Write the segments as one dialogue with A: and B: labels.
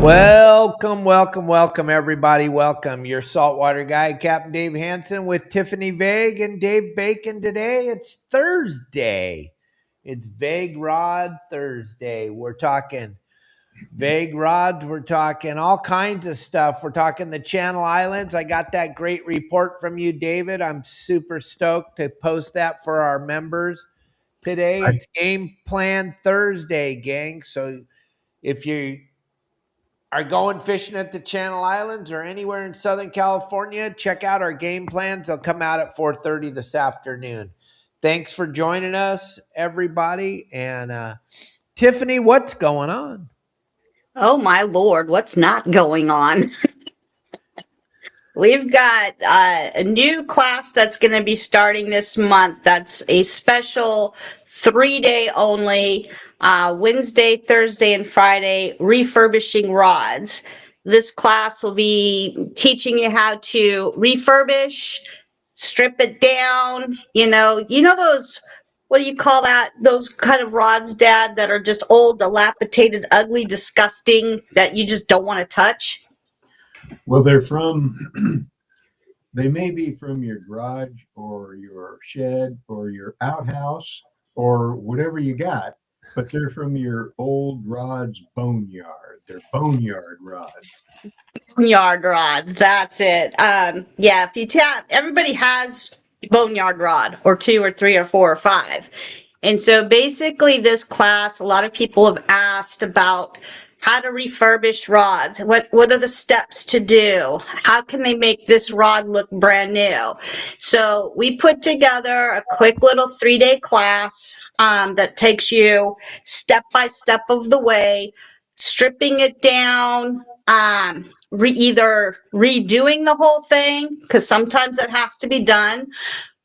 A: Welcome, everybody. Welcome. Your Saltwater Guide, Captain Dave Hansen with Tiffany Vague and Dave Bacon today. It's Thursday. It's Vague Rod Thursday. We're talking vague rods. We're talking all kinds of stuff. We're talking the Channel Islands. I got that great report from you, David. I'm super stoked to post that for our members today. It's Game Plan Thursday, gang. So if you are going fishing at the Channel Islands or anywhere in Southern California, check out our game plans. They'll come out at 4:30 this afternoon. Thanks for joining us, everybody. And Tiffany, what's going on?
B: Oh, my Lord, what's not going on? We've got a new class that's going to be starting this month. That's a special 3-day only, Wednesday, Thursday, and Friday, refurbishing rods. This class will be teaching you how to refurbish, strip it down, you know those, what do you call that? Those kind of rods, Dad, that are just old, dilapidated, ugly, disgusting, that you just don't want to touch?
C: Well, they're from, they may be from your garage or your shed or your outhouse or whatever you got, but they're from your old rod's boneyard. They're boneyard rods.
B: Boneyard rods, that's it. Yeah, if you tap, everybody has boneyard rod or 2 or 3 or 4 or 5. And so basically this class, a lot of people have asked about how to refurbish rods. What are the steps to do? How can they make this rod look brand new? So we put together a quick little 3-day class that takes you step by step of the way, stripping it down, either redoing the whole thing, because sometimes it has to be done,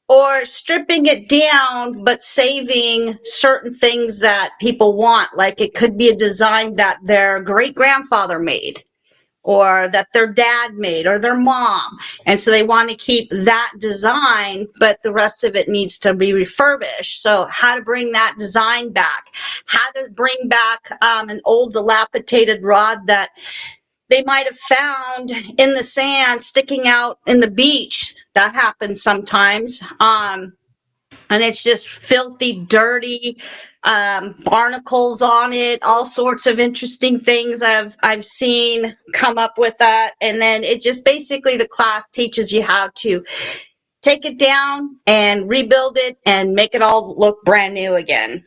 B: or stripping it down but saving certain things that people want. Like it could be a design that their great grandfather made, or that their dad made, or their mom, and so they want to keep that design, but the rest of it needs to be refurbished. So how to bring that design back, how to bring back an old dilapidated rod that they might have found in the sand sticking out in the beach. That happens sometimes. And it's just filthy, dirty, barnacles on it, all sorts of interesting things I've seen come up with that. And then it just basically, the class teaches you how to take it down and rebuild it and make it all look brand new again.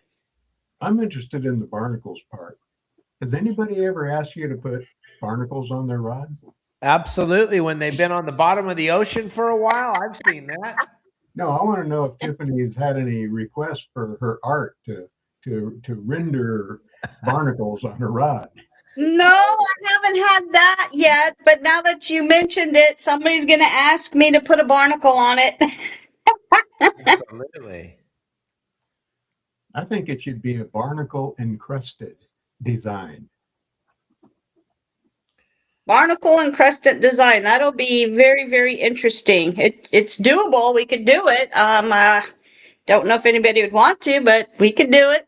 C: I'm interested in the barnacles part. Has anybody ever asked you to put barnacles on their rods?
A: Absolutely. When they've been on the bottom of the ocean for a while, I've seen that.
C: No, I want to know if Tiffany's had any requests for her art to render barnacles on her rod.
B: No, I haven't had that yet, but now that you mentioned it, somebody's going to ask me to put a barnacle on it.
A: Absolutely.
C: I think it should be a barnacle encrusted design.
B: Barnacle encrusted design. That'll be very, very interesting. It's doable. We could do it. Don't know if anybody would want to, but we could do it.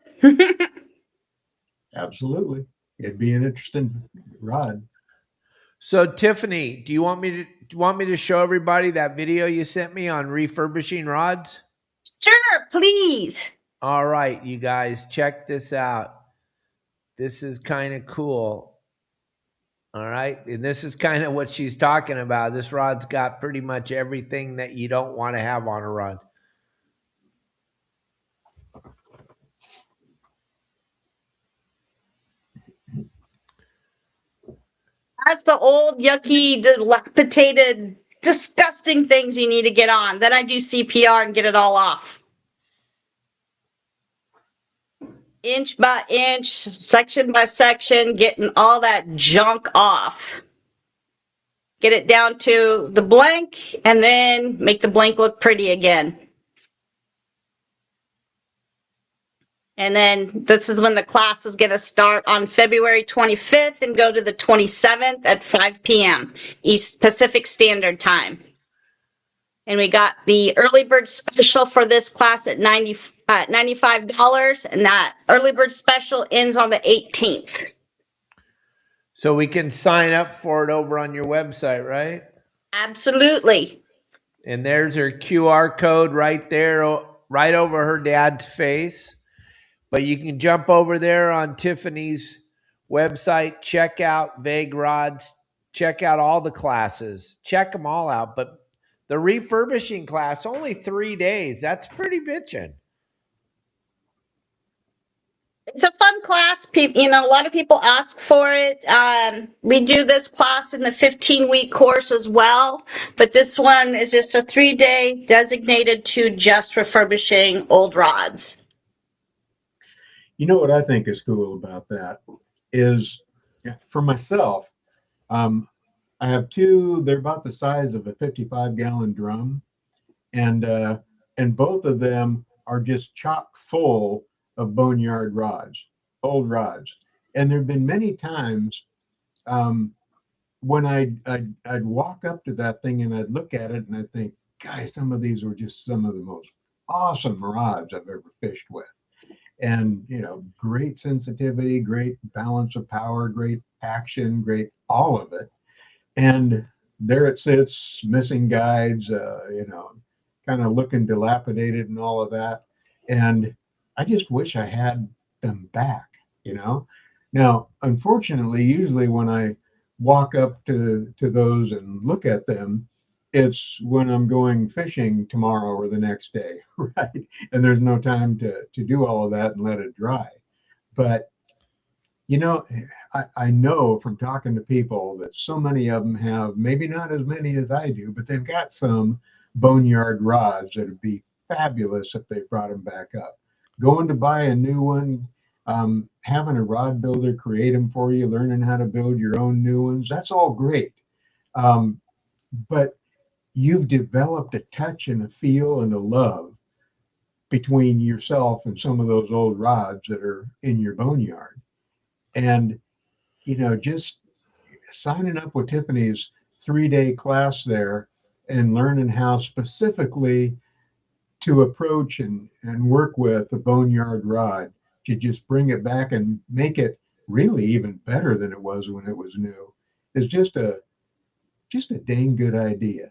C: Absolutely. It'd be an interesting rod.
A: So Tiffany, do you want me to show everybody that video you sent me on refurbishing rods?
B: Sure, please.
A: All right, you guys, check this out. This is kind of cool. All right, and this is kind of what she's talking about. This rod's got pretty much everything that you don't want to have on a rod.
B: That's the old, yucky, dilapidated, disgusting things you need to get on. Then I do CPR and get it all off. Inch by inch, section by section, getting all that junk off. Get it down to the blank, and then make the blank look pretty again. And then this is when the class is going to start on February 25th and go to the 27th at 5 p.m. East Pacific Standard Time. And we got the early bird special for this class at $95, and that early bird special ends on the 18th.
A: So we can sign up for it over on your website, right?
B: Absolutely.
A: And there's her QR code right there, right over her dad's face. But you can jump over there on Tiffany's website, check out Vague Rods, check out all the classes, check them all out. But the refurbishing class, only 3 days. That's pretty bitchin'.
B: It's a fun class. People, a lot of people ask for it. We do this class in the 15-week course as well, but this one is just a 3-day designated to just refurbishing old rods.
C: You know what I think is cool about that is, for myself, I have two. They're about the size of a 55-gallon drum, and both of them are just chock full of boneyard rods, old rods. And there have been many times when I'd walk up to that thing and I'd look at it and I'd think, guys, some of these were just some of the most awesome rods I've ever fished with. And, great sensitivity, great balance of power, great action, great all of it. And there it sits, missing guides, kind of looking dilapidated and all of that. And I just wish I had them back, Now, unfortunately, usually when I walk up to those and look at them, it's when I'm going fishing tomorrow or the next day, right? And there's no time to do all of that and let it dry. But, I know from talking to people that so many of them have, maybe not as many as I do, but they've got some boneyard rods that would be fabulous if they brought them back up. Going to buy a new one, having a rod builder create them for you, learning how to build your own new ones, that's all great. But you've developed a touch and a feel and a love between yourself and some of those old rods that are in your boneyard. And, just signing up with Tiffany's 3-day class there and learning how specifically to approach and work with a boneyard rod to just bring it back and make it really even better than it was when it was new is just a dang good idea.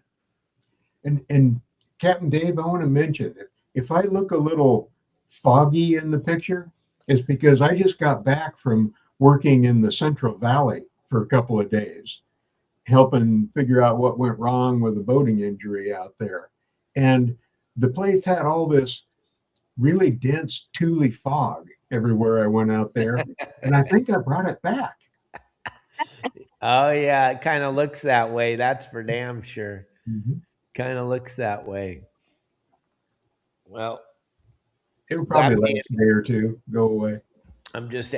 C: And Captain Dave, I want to mention, if I look a little foggy in the picture, it's because I just got back from working in the Central Valley for a couple of days, helping figure out what went wrong with a boating injury out there. And the place had all this really dense Thule fog everywhere I went out there. And I think I brought it back.
A: Oh, yeah. It kind of looks that way. That's for damn sure.
C: Mm-hmm.
A: Kind of looks that way. Well,
C: it'll probably last a day or two, go away.
A: I'm just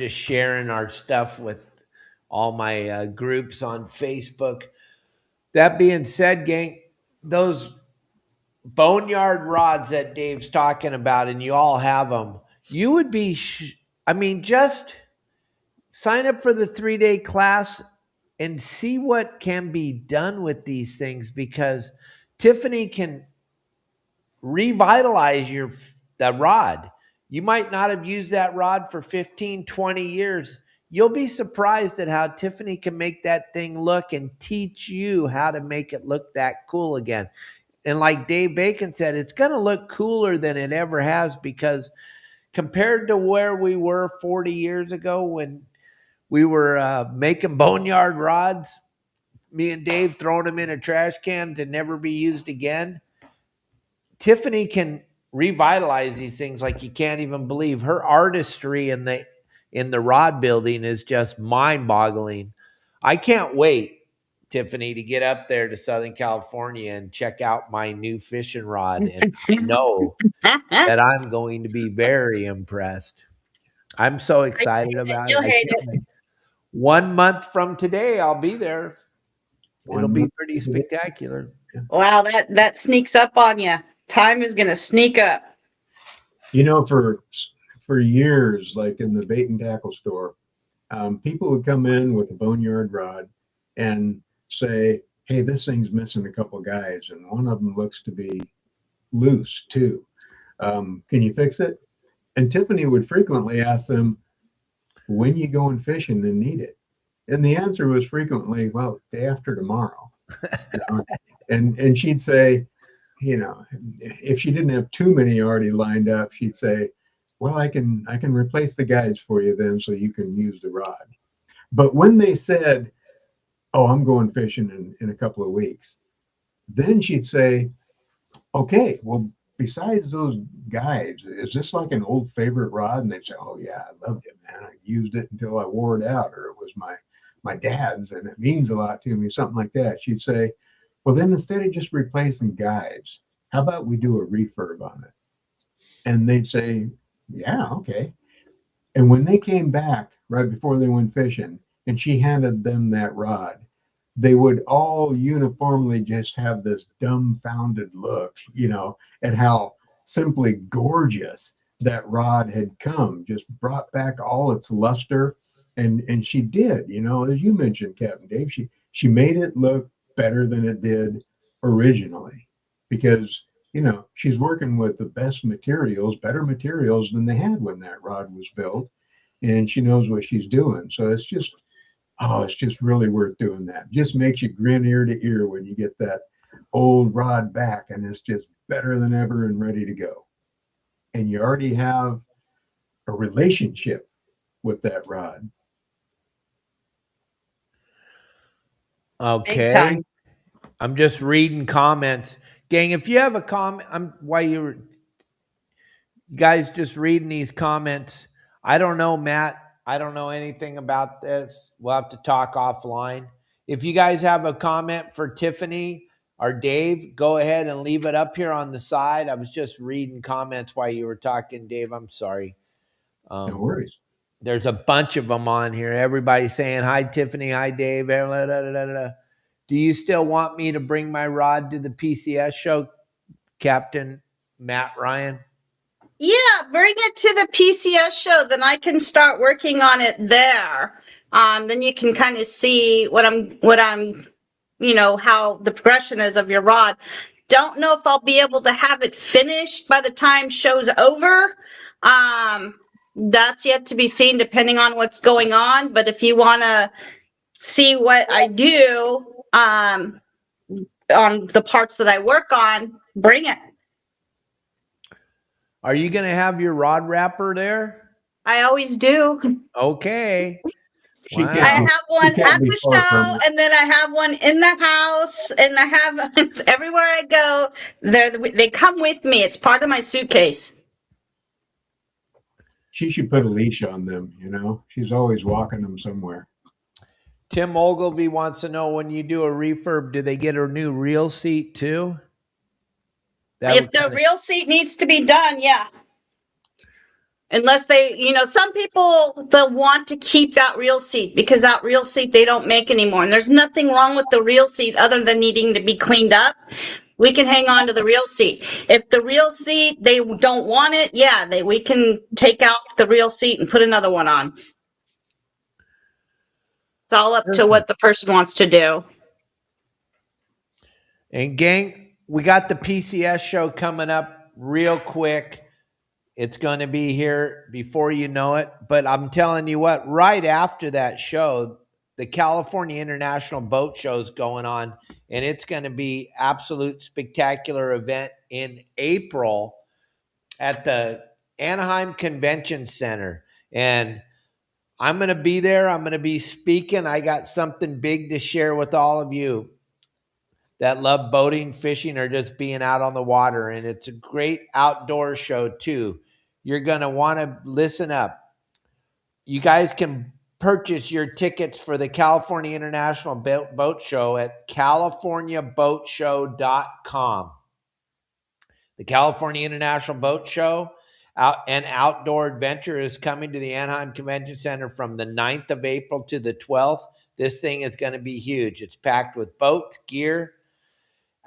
A: sharing our stuff with all my groups on Facebook. That being said, gang, those boneyard rods that Dave's talking about, and you all have them, you would be, just sign up for the 3-day class and see what can be done with these things, because Tiffany can revitalize the rod. You might not have used that rod for 15, 20 years. You'll be surprised at how Tiffany can make that thing look and teach you how to make it look that cool again. And like Dave Bacon said, it's going to look cooler than it ever has, because compared to where we were 40 years ago when we were making boneyard rods, me and Dave throwing them in a trash can to never be used again, Tiffany can revitalize these things like you can't even believe. Her artistry in the rod building is just mind-boggling. I can't wait, Tiffany, to get up there to Southern California and check out my new fishing rod and know that I'm going to be very impressed. I'm so excited about it.
B: You'll hate it.
A: 1 month from today, I'll be there. It'll be pretty spectacular.
B: Wow, that sneaks up on you. Time is going to sneak up.
C: For years, like in the bait and tackle store, people would come in with a boneyard rod and say, hey, this thing's missing a couple guys, and one of them looks to be loose too. Can you fix it? And Tiffany would frequently ask them, when you going fishing and need it? And the answer was frequently, well, day after tomorrow. You know? And she'd say, you know, if she didn't have too many already lined up, she'd say, well, I can replace the guides for you then so you can use the rod. But when they said, oh, I'm going fishing in a couple of weeks, then she'd say, okay, well, besides those guides, is this like an old favorite rod? And they'd say, oh yeah, I loved it, man. I used it until I wore it out, or it was my dad's and it means a lot to me, something like that. She'd say, well, then instead of just replacing guides, how about we do a refurb on it? And they'd say, yeah, okay. And when they came back right before they went fishing and she handed them that rod, they would all uniformly just have this dumbfounded look, you know, at how simply gorgeous that rod had come, just brought back all its luster. And she did, you know, as you mentioned, Captain Dave, she made it look better than it did originally because, you know, she's working with the best materials, better materials than they had when that rod was built. And she knows what she's doing. So it's just, oh, it's just really worth doing that. Just makes you grin ear to ear when you get that old rod back and it's just better than ever and ready to go. And you already have a relationship with that rod.
A: Okay.
B: Big time.
A: I'm just reading comments. Gang, if you have a comment, while you're guys just reading these comments, I don't know, Matt. I don't know anything about this. We'll have to talk offline. If you guys have a comment for Tiffany or Dave, go ahead and leave it up here on the side. I was just reading comments while you were talking, Dave. I'm sorry.
C: No worries.
A: There's a bunch of them on here. Everybody's saying, hi, Tiffany. Hi, Dave. Do you still want me to bring my rod to the PCS show, Captain Matt Ryan?
B: Yeah, bring it to the PCS show, then I can start working on it there. Then you can kind of see what I'm, you know, how the progression is of your rod. Don't know if I'll be able to have it finished by the time show's over. That's yet to be seen depending on what's going on. But if you want to see what I do, on the parts that I work on, bring it.
A: Are you going to have your rod wrapper there?
B: I always do.
A: Okay.
C: She
A: Wow.
B: I
C: can't
B: have one
C: can't
B: at
C: be
B: the
C: far from
B: show,
C: it.
B: and then I have one in the house, and I have everywhere I go. They come with me. It's part of my suitcase.
C: She should put a leash on them, you know. She's always walking them somewhere.
A: Tim Ogilvy wants to know, when you do a refurb, do they get a new reel seat too?
B: If the reel seat needs to be done, yeah. Unless they, you know, some people, they'll want to keep that reel seat because that reel seat they don't make anymore. And there's nothing wrong with the reel seat other than needing to be cleaned up. We can hang on to the reel seat. If the reel seat, they don't want it, yeah, we can take out the reel seat and put another one on. It's all up to what the person wants to do.
A: And gang, we got the PCS show coming up real quick. It's going to be here before you know it. But I'm telling you what, right after that show, the California International Boat Show is going on, and it's going to be absolute spectacular event in April at the Anaheim Convention Center. And I'm going to be there. I'm going to be speaking. I got something big to share with all of you that love boating, fishing, or just being out on the water. And it's a great outdoor show too. You're going to want to listen up. You guys can purchase your tickets for the California International Boat Show at californiaboatshow.com. The California International Boat Show and Outdoor Adventure is coming to the Anaheim Convention Center from the 9th of April to the 12th. This thing is going to be huge. It's packed with boats, gear,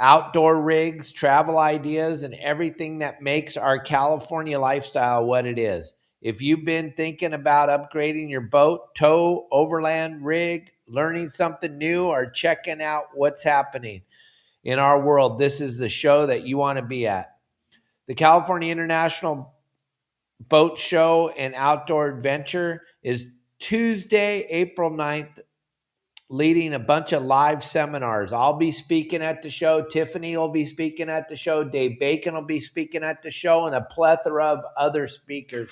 A: outdoor rigs, travel ideas, and everything that makes our California lifestyle what it is. If you've been thinking about upgrading your boat, tow, overland rig, learning something new, or checking out what's happening in our world, this is the show that you want to be at. The California International Boat Show and Outdoor Adventure is Tuesday, April 9th, leading a bunch of live seminars. I'll be speaking at the show. Tiffany will be speaking at the show. Dave Bacon will be speaking at the show, and a plethora of other speakers.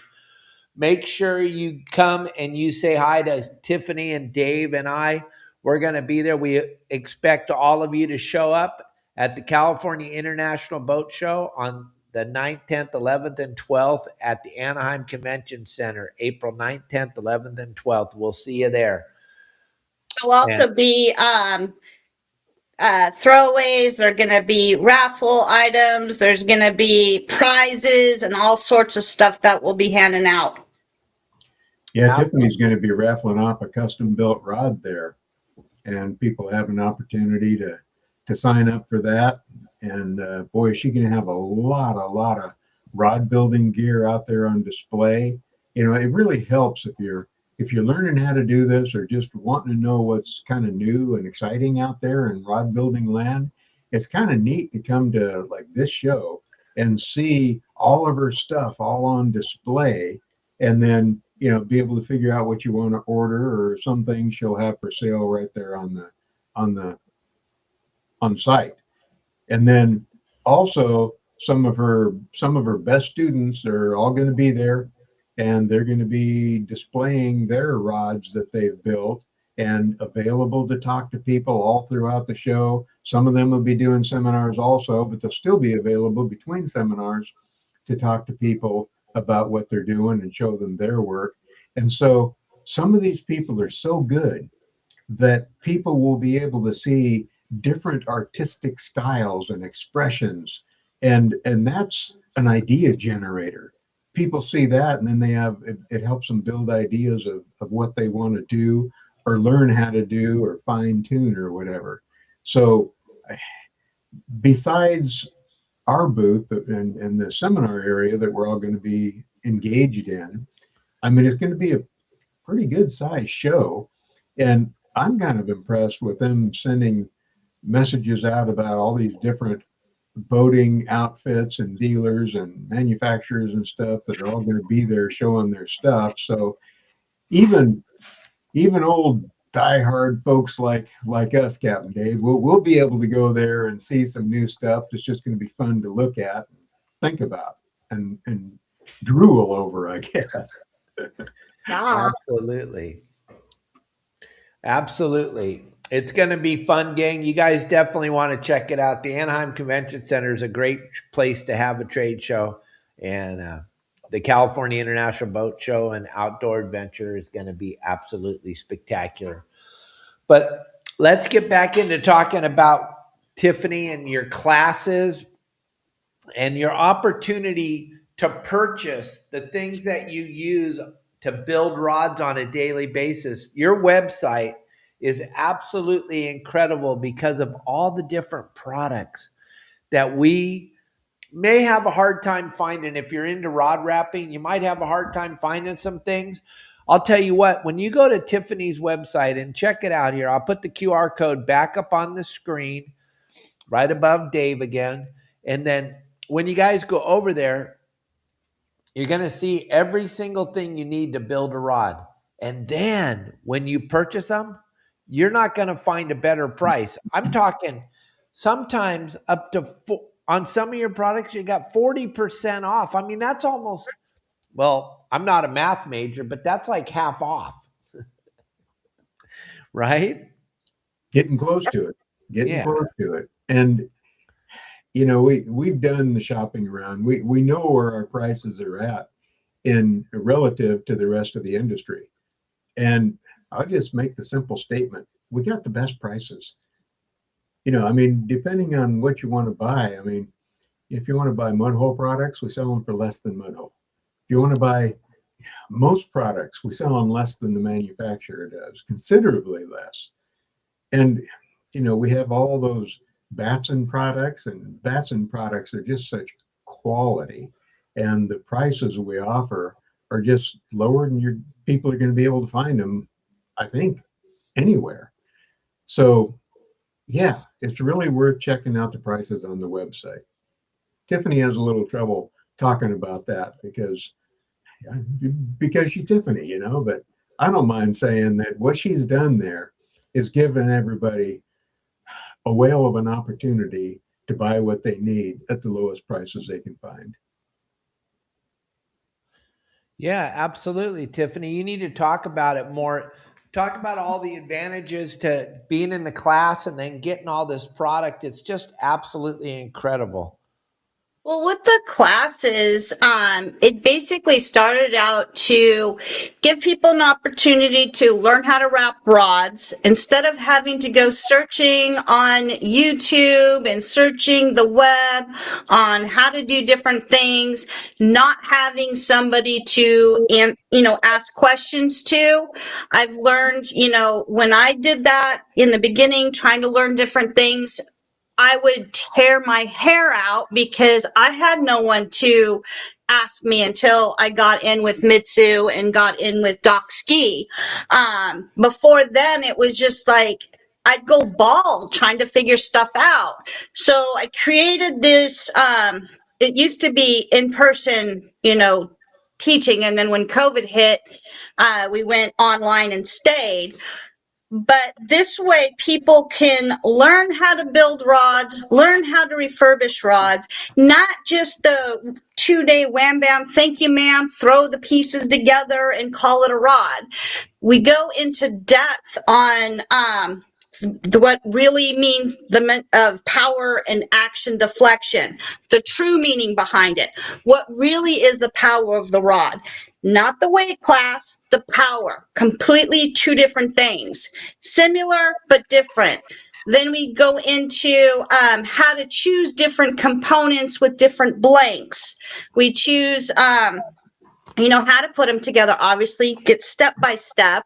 A: Make sure you come and you say hi to Tiffany and Dave and I. We're going to be there. We expect all of you to show up at the California International Boat Show on the 9th, 10th, 11th, and 12th at the Anaheim Convention Center, April 9th, 10th, 11th, and 12th. We'll see you there.
B: There'll also be throwaways. There are going to be raffle items. There's going to be prizes and all sorts of stuff that we'll be handing out.
C: Yeah, Tiffany's going to be raffling off a custom-built rod there, and people have an opportunity to sign up for that. And boy, is she going to have a lot of rod building gear out there on display. You know, it really helps if you're learning how to do this or just wanting to know what's kind of new and exciting out there in rod building land. It's kind of neat to come to like this show and see all of her stuff all on display, and then, you know, be able to figure out what you want to order, or some things she'll have for sale right there on site. And then also some of her best students are all going to be there, and they're going to be displaying their rods that they've built and available to talk to people all throughout the show. Some of them will be doing seminars also, but they'll still be available between seminars to talk to people about what they're doing and show them their work. And so some of these people are so good that people will be able to see different artistic styles and expressions. And that's an idea generator. People see that, and then it helps them build ideas of what they want to do or learn how to do or fine tune or whatever. So besides our booth and the seminar area that we're all going to be engaged in, I mean, it's going to be a pretty good sized show. And I'm kind of impressed with them sending messages out about all these different boating outfits and dealers and manufacturers and stuff that are all going to be there showing their stuff. So even old diehard folks like us, Captain Dave, we'll be able to go there and see some new stuff that's just going to be fun to look at and think about and drool over, I guess.
A: Absolutely. It's going to be fun, gang. You guys definitely want to check it out. The Anaheim Convention Center is a great place to have a trade show. And the California International Boat Show and Outdoor Adventure is going to be absolutely spectacular. But let's get back into talking about Tiffany and your classes and your opportunity to purchase the things that you use to build rods on a daily basis. Your website is absolutely incredible because of all the different products that we may have a hard time finding. If you're into rod wrapping, you might have a hard time finding some things. I'll tell you what, when you go to Tiffany's website and check it out here, I'll put the QR code back up on the screen right above Dave again. And then when you guys go over there, you're going to see every single thing you need to build a rod. And then when you purchase them, you're not going to find a better price. I'm talking sometimes up to on some of your products, you got 40% off. I mean, that's almost, well, I'm not a math major, but that's like half off. Right?
C: Getting close to it. And, you know, we've done the shopping around. We know where our prices are at in relative to the rest of the industry. And I'll just make the simple statement: we got the best prices. You know, I mean, depending on what you want to buy. I mean, if you want to buy mud hole products, we sell them for less than mud hole. If you want to buy most products, we sell them less than the manufacturer does, considerably less. And, you know, we have all those Batson products, and Batson products are just such quality. And the prices we offer are just lower than people are going to be able to find them, I think, anywhere. So, yeah, it's really worth checking out the prices on the website. Tiffany has a little trouble talking about that because she's Tiffany, you know, but I don't mind saying that what she's done there is given everybody a whale of an opportunity to buy what they need at the lowest prices they can find.
A: Yeah, absolutely, Tiffany. You need to talk about it more. Talk about all the advantages to being in the class and then getting all this product. It's just absolutely incredible.
B: Well, with the classes, it basically started out to give people an opportunity to learn how to wrap rods instead of having to go searching on YouTube and searching the web on how to do different things, not having somebody to, ask questions to. I've learned, when I did that in the beginning, trying to learn different things, I would tear my hair out because I had no one to ask me until I got in with Mitsu and got in with Doc Ski. Before then, it was just like I'd go bald trying to figure stuff out. So I created this. It used to be in person, teaching, and then when COVID hit, we went online and stayed. But this way, people can learn how to build rods, learn how to refurbish rods, not just the 2-day wham bam, thank you, ma'am, throw the pieces together and call it a rod. We go into depth on what really means the of power and action deflection, the true meaning behind it, what really is the power of the rod. Not the weight class, the power. Completely two different things. Similar, but different. Then we go into how to choose different components with different blanks. We choose, how to put them together. Obviously, get step by step.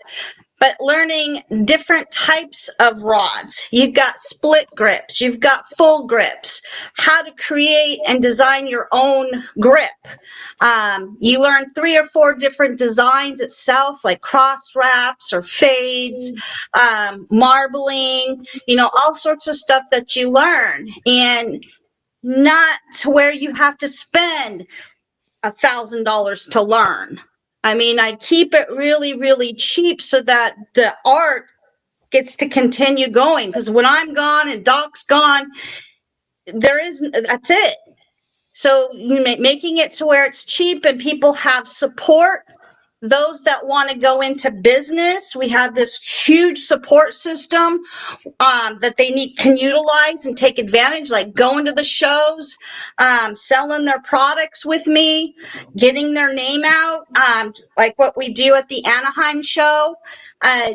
B: But learning different types of rods. You've got split grips, you've got full grips, how to create and design your own grip. You learn 3 or 4 different designs itself, like cross wraps or fades, marbling, all sorts of stuff that you learn. And not to where you have to spend $1,000 to learn. I mean, I keep it really, really cheap so that the art gets to continue going. Because when I'm gone and Doc's gone, that's it. So making it to where it's cheap and people have support. Those that want to go into business, we have this huge support system that they can utilize and take advantage, like going to the shows, selling their products with me, getting their name out, like what we do at the Anaheim show.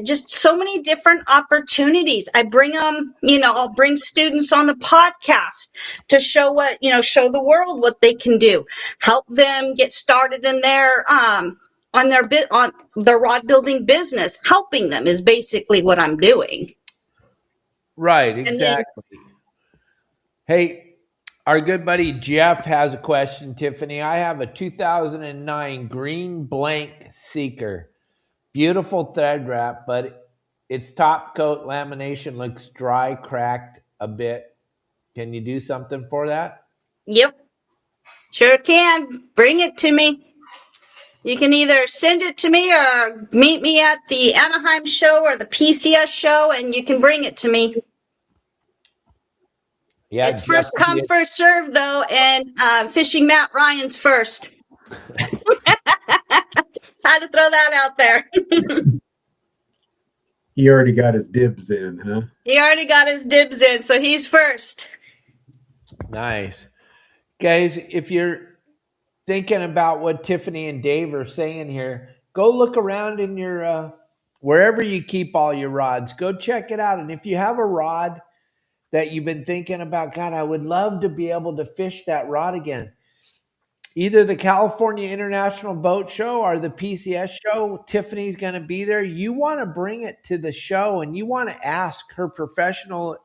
B: Just so many different opportunities. I bring them, I'll bring students on the podcast to show show the world what they can do, help them get started in their on their rod building business. Helping them is basically what I'm doing.
A: Right,
B: And then,
A: exactly. Hey, our good buddy Jeff has a question, Tiffany. I have a 2009 green blank Seeker. Beautiful thread wrap, but its top coat lamination looks dry, cracked a bit. Can you do something for that?
B: yep, sure can. Bring it to me. You can either send it to me or meet me at the Anaheim show or the PCS show, and you can bring it to me.
A: Yeah,
B: It's
A: Jeff
B: first
A: will
B: come,
A: be
B: first serve, though, and fishing Matt Ryan's first. Had to throw that out there.
C: He already got his dibs in, huh?
B: He already got his dibs in, so he's first.
A: nice. Guys, if you're thinking about what Tiffany and Dave are saying here, go look around in your wherever you keep all your rods. Go check it out. And if you have a rod that you've been thinking about, God, I would love to be able to fish that rod again. Either the California International Boat Show or the PCS show, Tiffany's going to be there. You want to bring it to the show and you want to ask her professional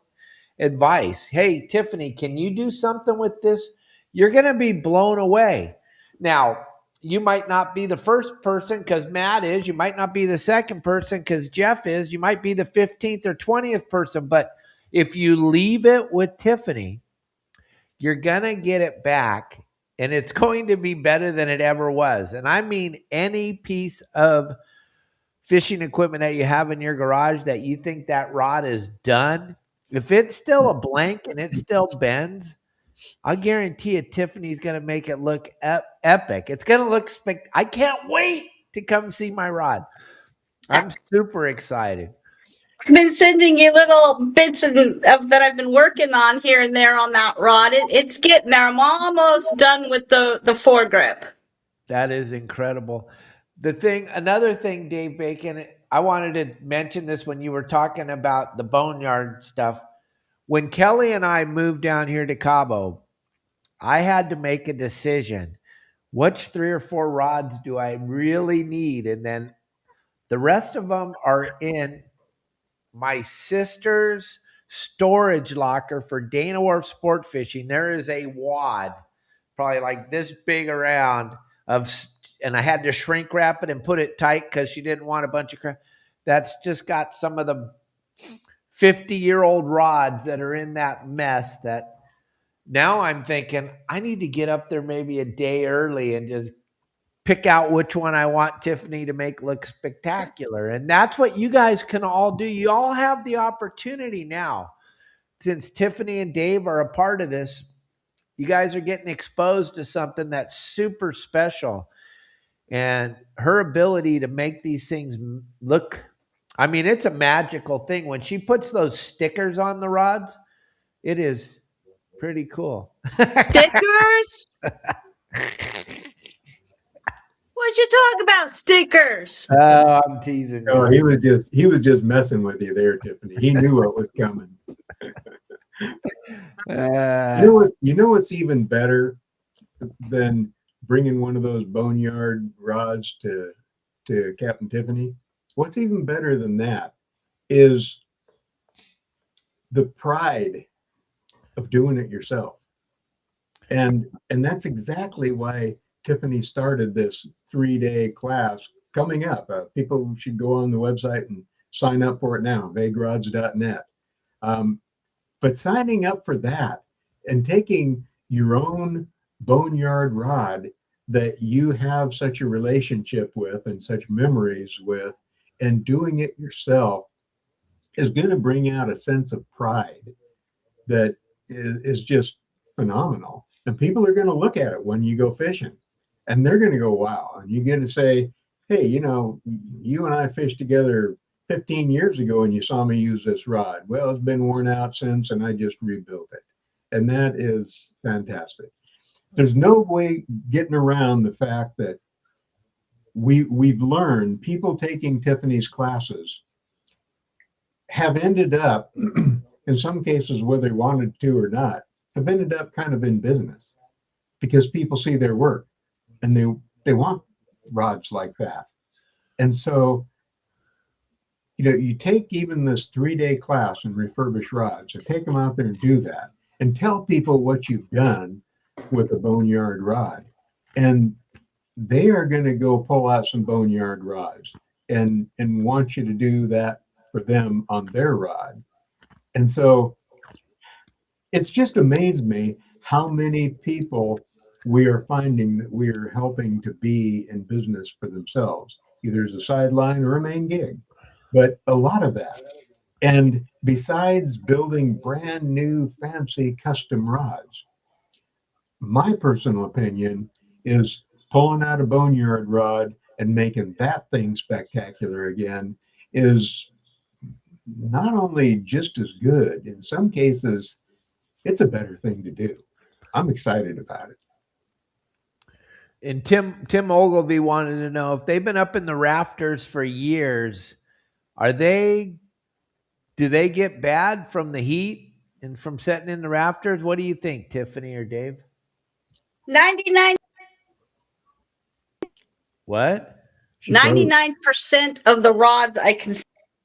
A: advice. Hey, Tiffany, can you do something with this? You're going to be blown away. Now, you might not be the first person because Matt is. You might not be the second person because Jeff is. You might be the 15th or 20th person. But if you leave it with Tiffany, you're going to get it back and it's going to be better than it ever was. And I mean any piece of fishing equipment that you have in your garage that you think that rod is done, if it's still a blank and it still bends, I guarantee you Tiffany's going to make it look epic. It's going to look I can't wait to come see my rod. I'm super excited.
B: I've been sending you little bits that I've been working on here and there on that rod. It's getting there. I'm almost done with the foregrip.
A: That is incredible. Another thing, Dave Bacon, I wanted to mention this when you were talking about the boneyard stuff. When Kelly and I moved down here to Cabo, I had to make a decision. Which 3 or 4 rods do I really need? And then the rest of them are in my sister's storage locker for Dana Wharf Sport Fishing. There is a wad, probably like this big around and I had to shrink wrap it and put it tight because she didn't want a bunch of crap. That's just got some of the 50-year-old rods that are in that mess that now I'm thinking I need to get up there maybe a day early and just pick out which one I want Tiffany to make look spectacular. And that's what you guys can all do. You all have the opportunity now. Since Tiffany and Dave are a part of this, you guys are getting exposed to something that's super special. And her ability to make these things look, I mean, it's a magical thing. When she puts those stickers on the rods, it is pretty cool.
B: Stickers? What'd you talk about, stickers?
A: Oh, I'm teasing you.
C: No, he was just messing with you there, Tiffany. He knew what was coming. You know what's even better than bringing one of those boneyard rods to Captain Tiffany? What's even better than that is the pride of doing it yourself. And that's exactly why Tiffany started this 3-day class coming up. People should go on the website and sign up for it now, vaguerods.net. But signing up for that and taking your own boneyard rod that you have such a relationship with and such memories with, and doing it yourself is going to bring out a sense of pride that is just phenomenal. And people are going to look at it when you go fishing and they're going to go, wow. And you're going to say, hey, you know, you and I fished together 15 years ago and you saw me use this rod. Well, it's been worn out since and I just rebuilt it. And that is fantastic. There's no way getting around the fact that we've learned, people taking Tiffany's classes have ended up, in some cases, whether they wanted to or not, have ended up kind of in business because people see their work and they want rods like that. And so, you know, you take even this 3-day class and refurbish rods and take them out there and do that and tell people what you've done with a boneyard rod. And they are going to go pull out some boneyard rods and want you to do that for them on their rod. And so it's just amazed me how many people we are finding that we are helping to be in business for themselves, either as a sideline or a main gig, but a lot of that. And besides building brand new fancy custom rods, my personal opinion is pulling out a boneyard rod and making that thing spectacular again is not only just as good, in some cases, it's a better thing to do. I'm excited about it.
A: And Tim Ogilvy wanted to know if they've been up in the rafters for years, do they get bad from the heat and from sitting in the rafters? What do you think, Tiffany or Dave?
B: 99.
A: What?
B: 99% of the rods I can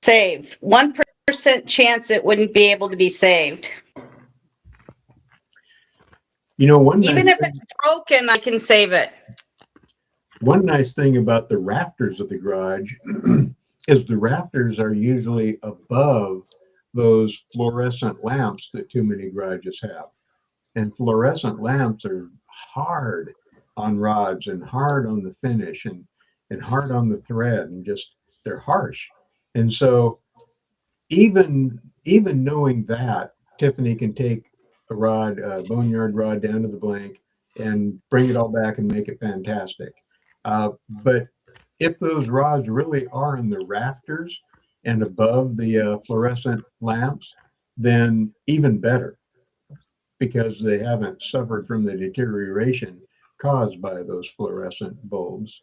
B: save. 1% chance it wouldn't be able to be saved.
C: You know,
B: even if it's broken, I can save it.
C: One nice thing about the rafters of the garage is the rafters are usually above those fluorescent lamps that too many garages have. And fluorescent lamps are hard on rods and hard on the finish and hard on the thread and just they're harsh. And so even knowing that, Tiffany can take a rod, a boneyard rod, down to the blank and bring it all back and make it fantastic. But if those rods really are in the rafters and above the fluorescent lamps, then even better, because they haven't suffered from the deterioration caused by those fluorescent bulbs.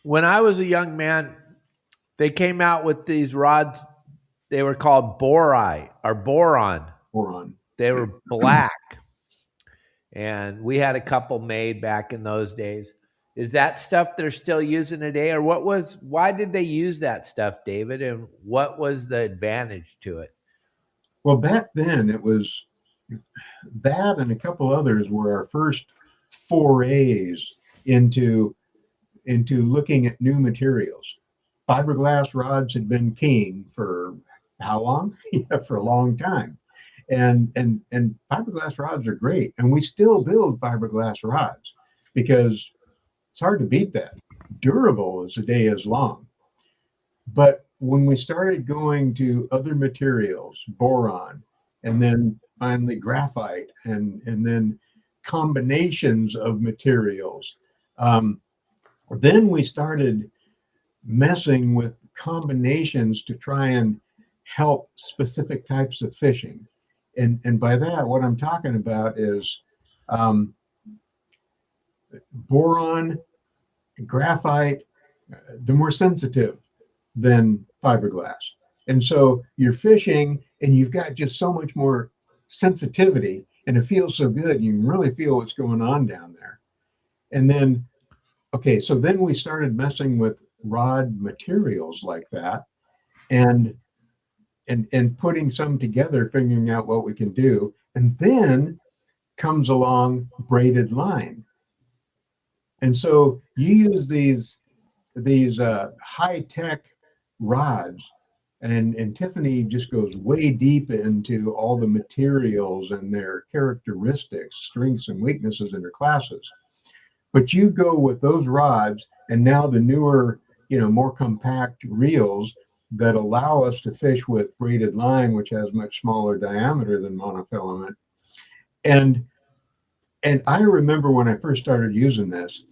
A: When I was a young man, they came out with these rods. They were called boron.
C: Boron.
A: They were black. And we had a couple made back in those days. Is that stuff they're still using today? Or why did they use that stuff, David? And what was the advantage to it?
C: Well, back then it was that, and a couple others were our first forays into looking at new materials. Fiberglass rods had been king for how long? Yeah, for a long time. And fiberglass rods are great. And we still build fiberglass rods because it's hard to beat that. Durable as the day is long. But when we started going to other materials, boron, and then finally graphite, and then combinations of materials, then we started messing with combinations to try and help specific types of fishing. And by that, what I'm talking about is boron, graphite, they're more sensitive than fiberglass. And so you're fishing and you've got just so much more sensitivity, and it feels so good. You can really feel what's going on down there. And then, okay, so then we started messing with rod materials like that, and putting some together, figuring out what we can do. And then comes along braided line. And so you use these high-tech rods, and Tiffany just goes way deep into all the materials and their characteristics, strengths and weaknesses in her classes. But you go with those rods, and now the newer, more compact reels that allow us to fish with braided line, which has much smaller diameter than monofilament. And I remember when I first started using this,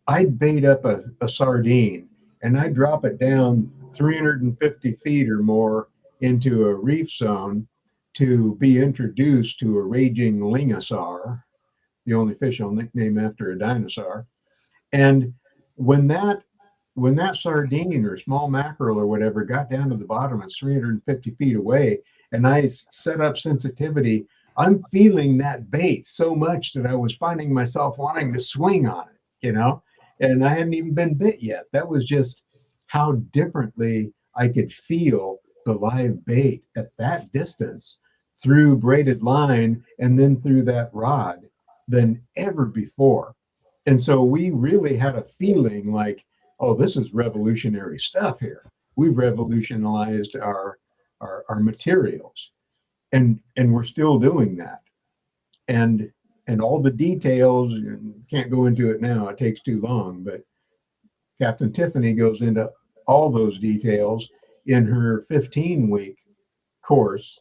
C: I'd bait up a sardine and I'd drop it down 350 feet or more into a reef zone to be introduced to a raging lingosaur, the only fish I'll nickname after a dinosaur. And when that sardine or small mackerel or whatever got down to the bottom at 350 feet away, and I set up sensitivity, I'm feeling that bait so much that I was finding myself wanting to swing on it, and I hadn't even been bit yet. That was just how differently I could feel the live bait at that distance through braided line and then through that rod than ever before. And so we really had a feeling like, oh, this is revolutionary stuff here. We've revolutionized our materials, and we're still doing that. And all the details, can't go into it now, it takes too long, but Captain Tiffany goes into all those details in her 15-week course.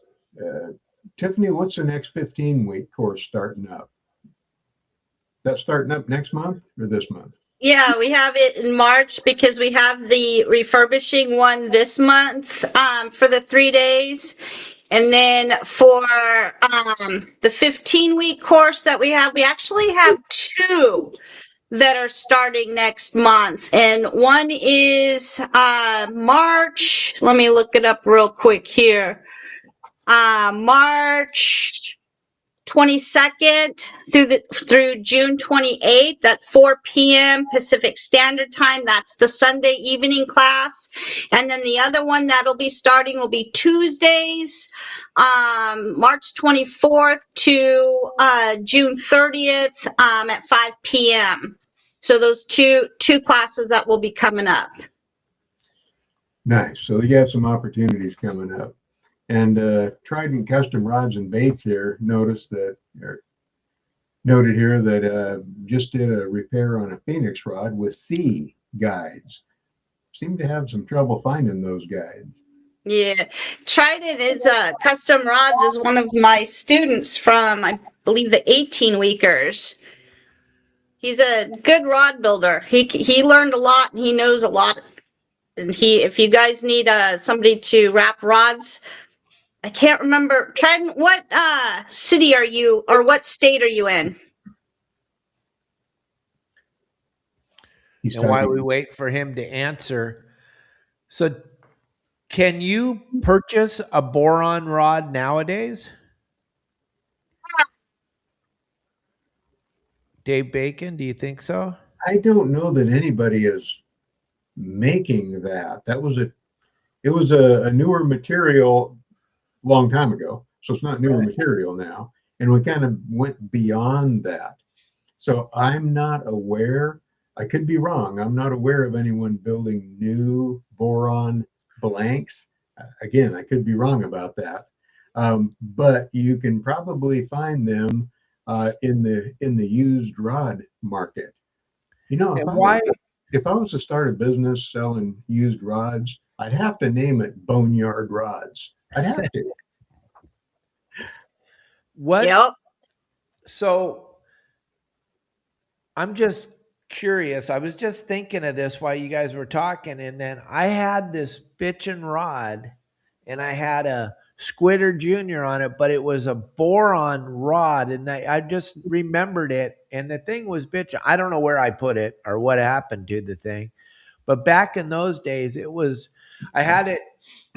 C: Tiffany, what's the next 15-week course starting up? That's starting up next month or this month?
B: Yeah, we have it in March because we have the refurbishing one this month for the 3 days. And then for the 15-week course that we actually have two that are starting next month. And one is March. Let me look it up real quick here. March 22nd through June 28th at 4 p.m. Pacific Standard Time. That's the Sunday evening class. And then the other one that'll be starting will be Tuesdays, March 24th to June 30th at 5 p.m. So those two classes that will be coming up.
C: Nice. So you have some opportunities coming up. And Trident Custom Rods and Baits here noted here that just did a repair on a Phoenix rod with C guides. Seem to have some trouble finding those guides.
B: Yeah. Trident is Custom Rods is one of my students from, I believe, the 18 weekers. He's a good rod builder. He learned a lot and he knows a lot. And if you guys need somebody to wrap rods, I can't remember. Trident, what city are you or what state are you in?
C: He's
A: And while
C: talking.
A: we wait for him to answer, so can you purchase a boron rod nowadays? Dave Bacon, do you think so?
C: I don't know that anybody is making that. It was a newer material a long time ago. So it's not newer material now. And we kind of went beyond that. So I'm not aware, I could be wrong. I'm not aware of anyone building new boron blanks. Again, I could be wrong about that. But you can probably find them in the used rod market. You know,
A: And why?
C: if I was to start a business selling used rods, I'd have to name it Boneyard Rods. I'd have to.
A: What?
B: Yep.
A: So I'm just curious. I was just thinking of this while you guys were talking, and then I had this bitchin' rod, and I had a Squitter Junior on it, but it was a boron rod, and I just remembered it. And the thing was bitchin'. I don't know where I put it or what happened to the thing, but back in those days, I had it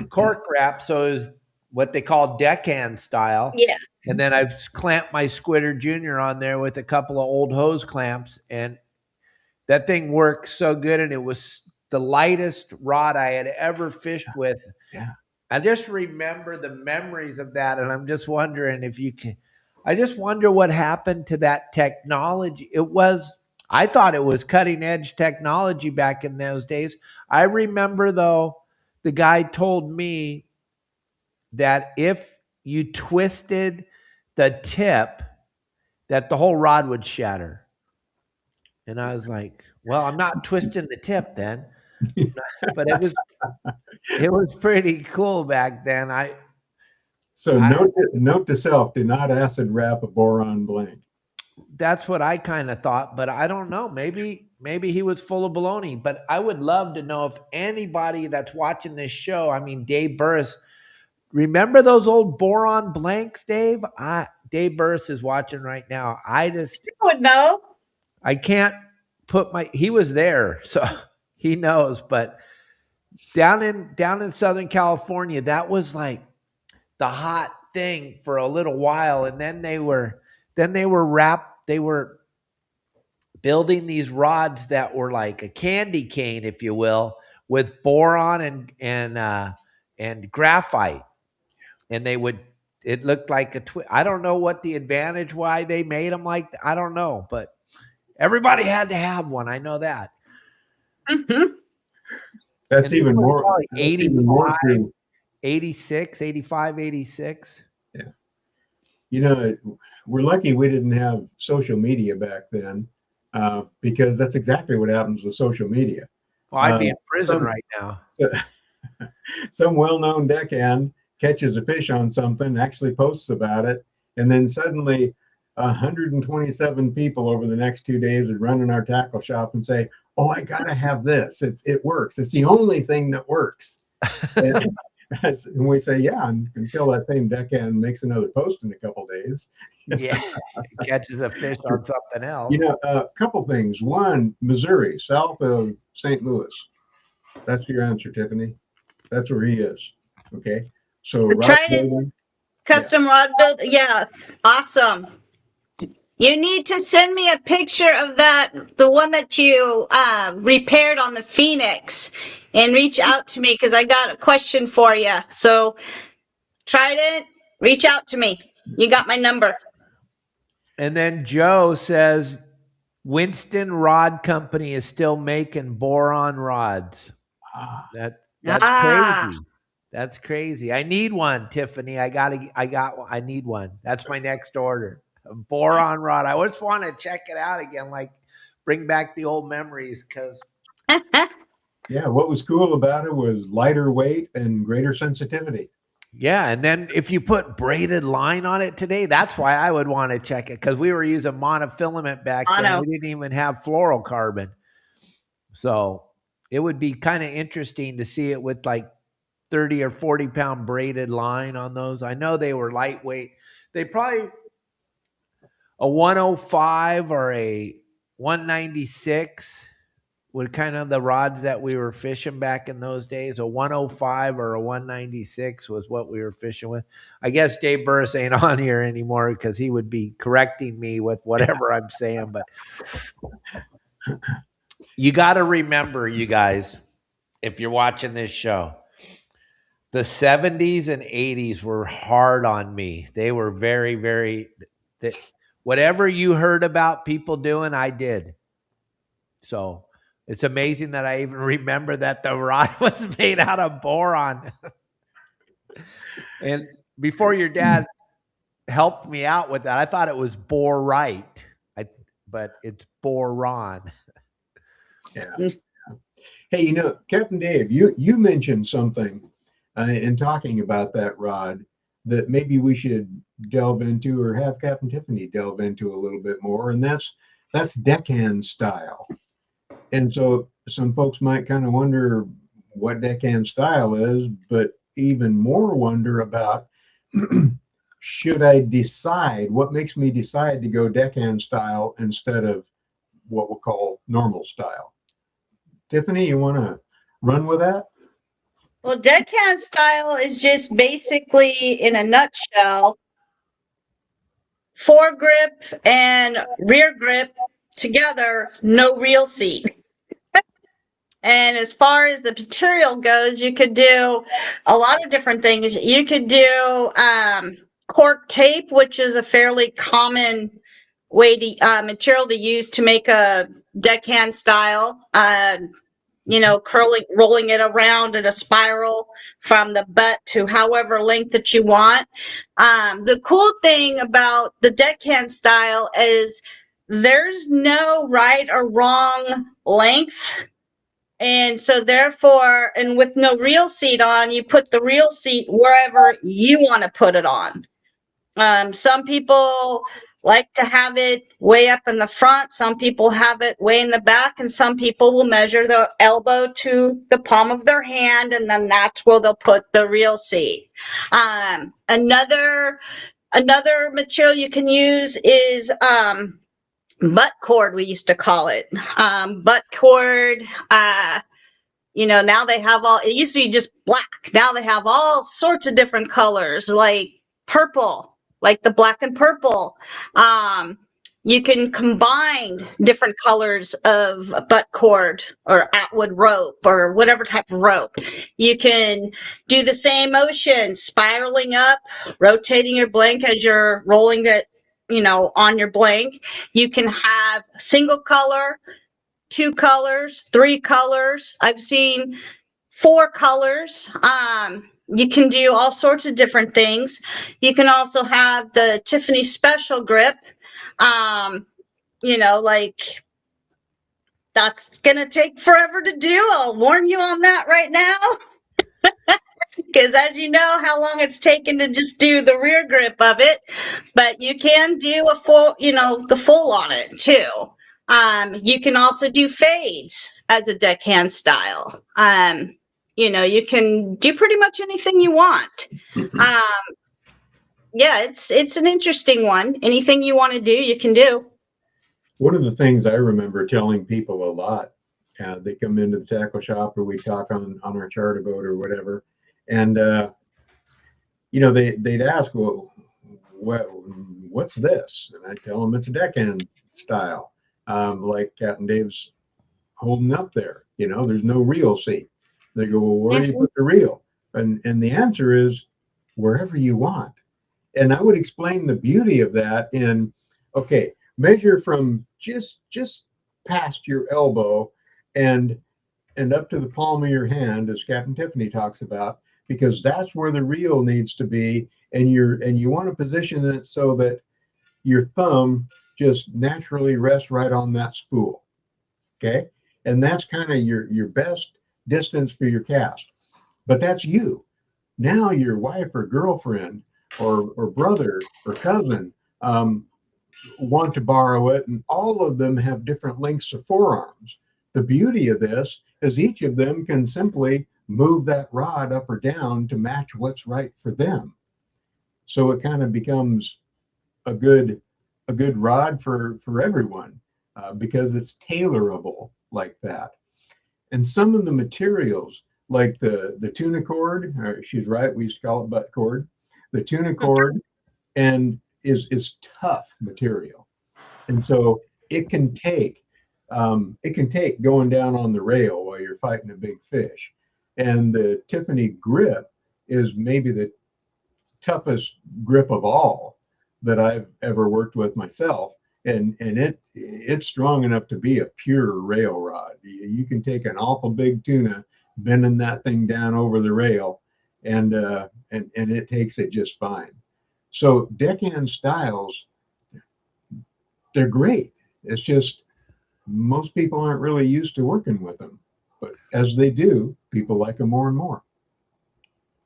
A: cork wrapped, so it was what they call deckhand style.
B: Yeah.
A: And then I've clamped my Squitter Junior on there with a couple of old hose clamps, and that thing worked so good. And it was the lightest rod I had ever fished with.
C: Yeah.
A: I just remember the memories of that, and I'm just wondering if you can. I just wonder what happened to that technology. I thought it was cutting edge technology back in those days. I remember though, the guy told me that if you twisted the tip, that the whole rod would shatter. And I was like, well, I'm not twisting the tip then. But it was pretty cool back then.
C: So note to self: do not acid wrap a boron blank.
A: That's what I kind of thought, but I don't know. Maybe he was full of baloney. But I would love to know if anybody that's watching this show, I mean, Dave Burris, remember those old boron blanks, Dave? Dave Burris is watching right now.
B: You would know.
A: I can't he was there, so he knows. But down in Southern California, that was like the hot thing for a little while. And then they were building these rods that were like a candy cane, if you will, with boron and graphite. And it looked like I don't know what the advantage, why they made them like that. I don't know, but everybody had to have one. I know that.
B: Mm-hmm.
C: That's even more,
A: like 85,
C: true.
A: 86, 85, 86.
C: Yeah. You know, we're lucky we didn't have social media back then, because that's exactly what happens with social media.
A: Well, I'd be in prison right now.
C: So, some well-known deckhand catches a fish on something, actually posts about it, and then suddenly 127 people over the next 2 days would run in our tackle shop and say, "Oh, I gotta have this. It works. It's the only thing that works." And we say, "Yeah," until that same deckhand makes another post in a couple days.
A: Yeah, catches a fish on something else.
C: You know, a couple things. One, Missouri, south of St. Louis. That's your answer, Tiffany. That's where he is. Okay. So
B: Trident custom rod build. Yeah. Awesome. You need to send me a picture of the one that you repaired on the Phoenix, and reach out to me because I got a question for you. So, Trident, reach out to me. You got my number.
A: And then Joe says, Winston Rod Company is still making boron rods. That's crazy. That's crazy. I need one, Tiffany. I need one. That's my next order. A boron rod. I just want to check it out again, like bring back the old memories, because
C: Yeah, what was cool about it was lighter weight and greater sensitivity.
A: Yeah, and then if you put braided line on it today, that's why I would want to check it, because we were using monofilament back then.
B: Mono.
A: We didn't even have fluorocarbon. So it would be kind of interesting to see it with like 30 or 40 pound braided line on those. I know they were lightweight. They probably a 105 or a 196 were kind of the rods that we were fishing back in those days. A 105 or a 196 was what we were fishing with. I guess Dave Burris ain't on here anymore because he would be correcting me with whatever I'm saying. But you got to remember, you guys, if you're watching this show, the 70s and 80s were hard on me. They were very, very, whatever you heard about people doing, I did. So it's amazing that I even remember that the rod was made out of boron. And before your dad helped me out with that, I thought it was borite, but it's boron.
C: Yeah. Hey, Captain Dave, you mentioned something in talking about that rod that maybe we should delve into, or have Captain Tiffany delve into a little bit more, and that's deckhand style. And so some folks might kind of wonder what deckhand style is, but even more wonder about should I decide, what makes me decide to go deckhand style instead of what we'll call normal style. Tiffany, you want to run with that?
B: Well, deckhand style is just basically, in a nutshell, foregrip and rear grip together, no reel seat. And as far as the material goes, you could do a lot of different things. You could do cork tape, which is a fairly common way to material to use to make a deckhand style. Rolling it around in a spiral from the butt to however length that you want. The cool thing about the deckhand style is there's no right or wrong length. And so therefore, and with no reel seat on, you put the reel seat wherever you want to put it on. Some people like to have it way up in the front. Some people have it way in the back, and some people will measure the elbow to the palm of their hand, and then that's where they'll put the reel seat. Another material you can use is butt cord, we used to call it. Butt cord. Now they have it used to be just black. Now they have all sorts of different colors, like purple, like the black and purple. You can combine different colors of butt cord or Atwood rope or whatever type of rope. You can do the same motion, spiraling up, rotating your blank as you're rolling it, on your blank. You can have single color, 2 colors, 3 colors. I've seen 4 colors. You can do all sorts of different things. You can also have the Tiffany special grip. Like that's going to take forever to do. I'll warn you on that right now. Because as you know how long it's taken to just do the rear grip of it, but you can do a full, the full on it too. You can also do fades as a deckhand style. You can do pretty much anything you want. Yeah, it's an interesting one. Anything you want to do, you can do.
C: One of the things I remember telling people a lot, they come into the tackle shop or we talk on our charter boat or whatever, and they'd ask, well, what's this? And I tell them it's a deckhand style, like Captain Dave's holding up there. There's no reel seat. They go, well, where do you put the reel? And the answer is wherever you want. And I would explain the beauty of that in, okay, measure from just past your elbow and up to the palm of your hand, as Captain Tiffany talks about, because that's where the reel needs to be. And you want to position it so that your thumb just naturally rests right on that spool. Okay. And that's kind of your best distance for your cast. But that's you. Now your wife or girlfriend or brother or cousin want to borrow it, and all of them have different lengths of forearms. The beauty of this is each of them can simply move that rod up or down to match what's right for them. So it kind of becomes a good rod for everyone because it's tailorable like that. And some of the materials, like the tuna cord, she's right, we used to call it butt cord, the tuna cord, and is tough material, and so it can take going down on the rail while you're fighting a big fish. And the Tiffany grip is maybe the toughest grip of all that I've ever worked with myself. And it's strong enough to be a pure rail rod. You can take an awful big tuna, bending that thing down over the rail, and it takes it just fine. So deckhand styles, they're great. It's just most people aren't really used to working with them, but as they do, people like them more and more.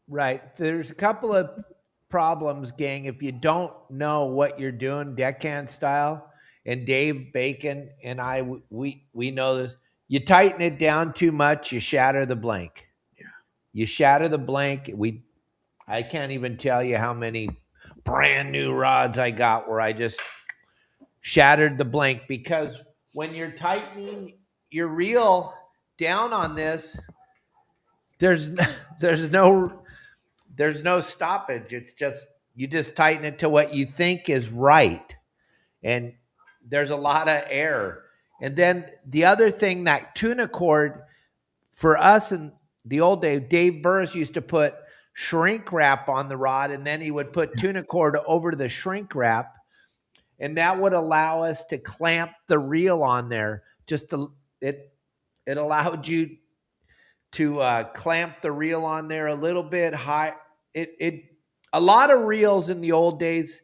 A: Right. There's a couple of problems, gang. If you don't know what you're doing deckhand style, and Dave Bacon and I, we know this, you tighten it down too much, you shatter the blank.
C: Yeah.
A: You shatter the blank. I can't even tell you how many brand new rods I got where I just shattered the blank, because when you're tightening your reel down on this, there's no stoppage. It's just, you just tighten it to what you think is right. And there's a lot of error. And then the other thing, that tuna cord, for us in the old days, Dave Burris used to put shrink wrap on the rod, and then he would put tuna cord over the shrink wrap. And that would allow us to clamp the reel on there. It allowed you to clamp the reel on there a little bit high. A lot of reels in the old days,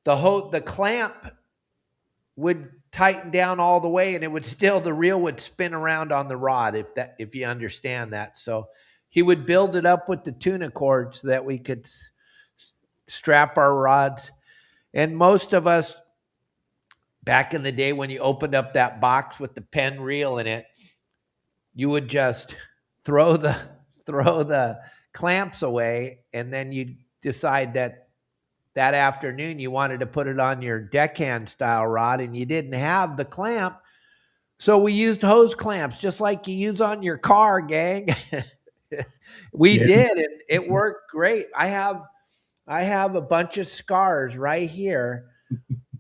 A: the clamp would tighten down all the way, and the reel would spin around on the rod, if you understand that. So he would build it up with the tuna cord so that we could strap our rods. And most of us back in the day, when you opened up that box with the Penn reel in it, you would just throw the clamps away, and then you'd decide that afternoon you wanted to put it on your deckhand style rod, and you didn't have the clamp. So we used hose clamps, just like you use on your car, gang. We did, and it worked great. I have a bunch of scars right here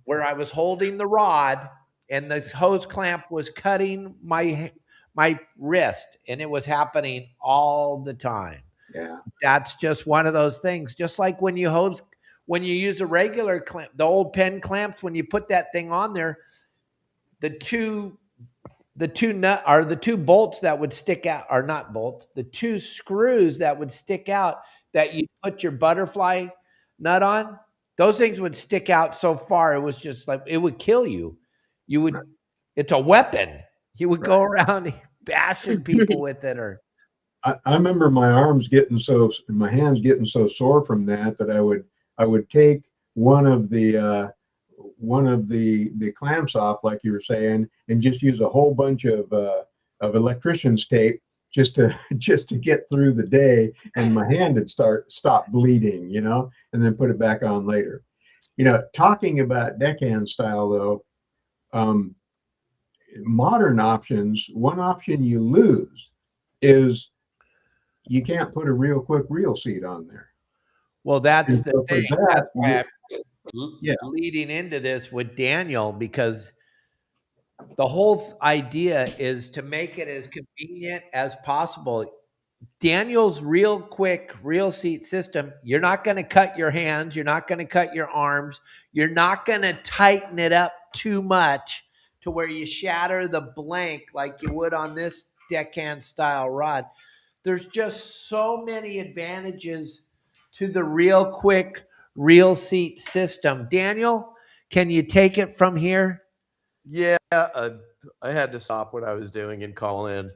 A: where I was holding the rod and the hose clamp was cutting my wrist, and it was happening all the time.
C: Yeah.
A: That's just one of those things. Just like when you use a regular clamp, the old Penn clamps, when you put that thing on there, the two bolts that would stick out, are not bolts, the two screws that would stick out that you put your butterfly nut on, those things would stick out so far, it was just like, it would kill you. It's a weapon. You would go around bashing people with it. Or
C: I remember my hands getting so sore from that I would take one of the clamps off, like you were saying, and just use a whole bunch of electrician's tape just to get through the day, and my hand would stop bleeding, and then put it back on later. Talking about deckhand style though, modern options, one option you lose is you can't put a ReelQuick reel seat on there.
A: Well, that's the thing. That's why I'm leading into this with Daniel, because the whole idea is to make it as convenient as possible. Daniel's ReelQuick reel seat system, you're not going to cut your hands. You're not going to cut your arms. You're not going to tighten it up too much to where you shatter the blank like you would on this deckhand style rod. There's just so many advantages to the ReelQuick reel seat system. Daniel, can you take it from here?
D: Yeah, I had to stop what I was doing and call in.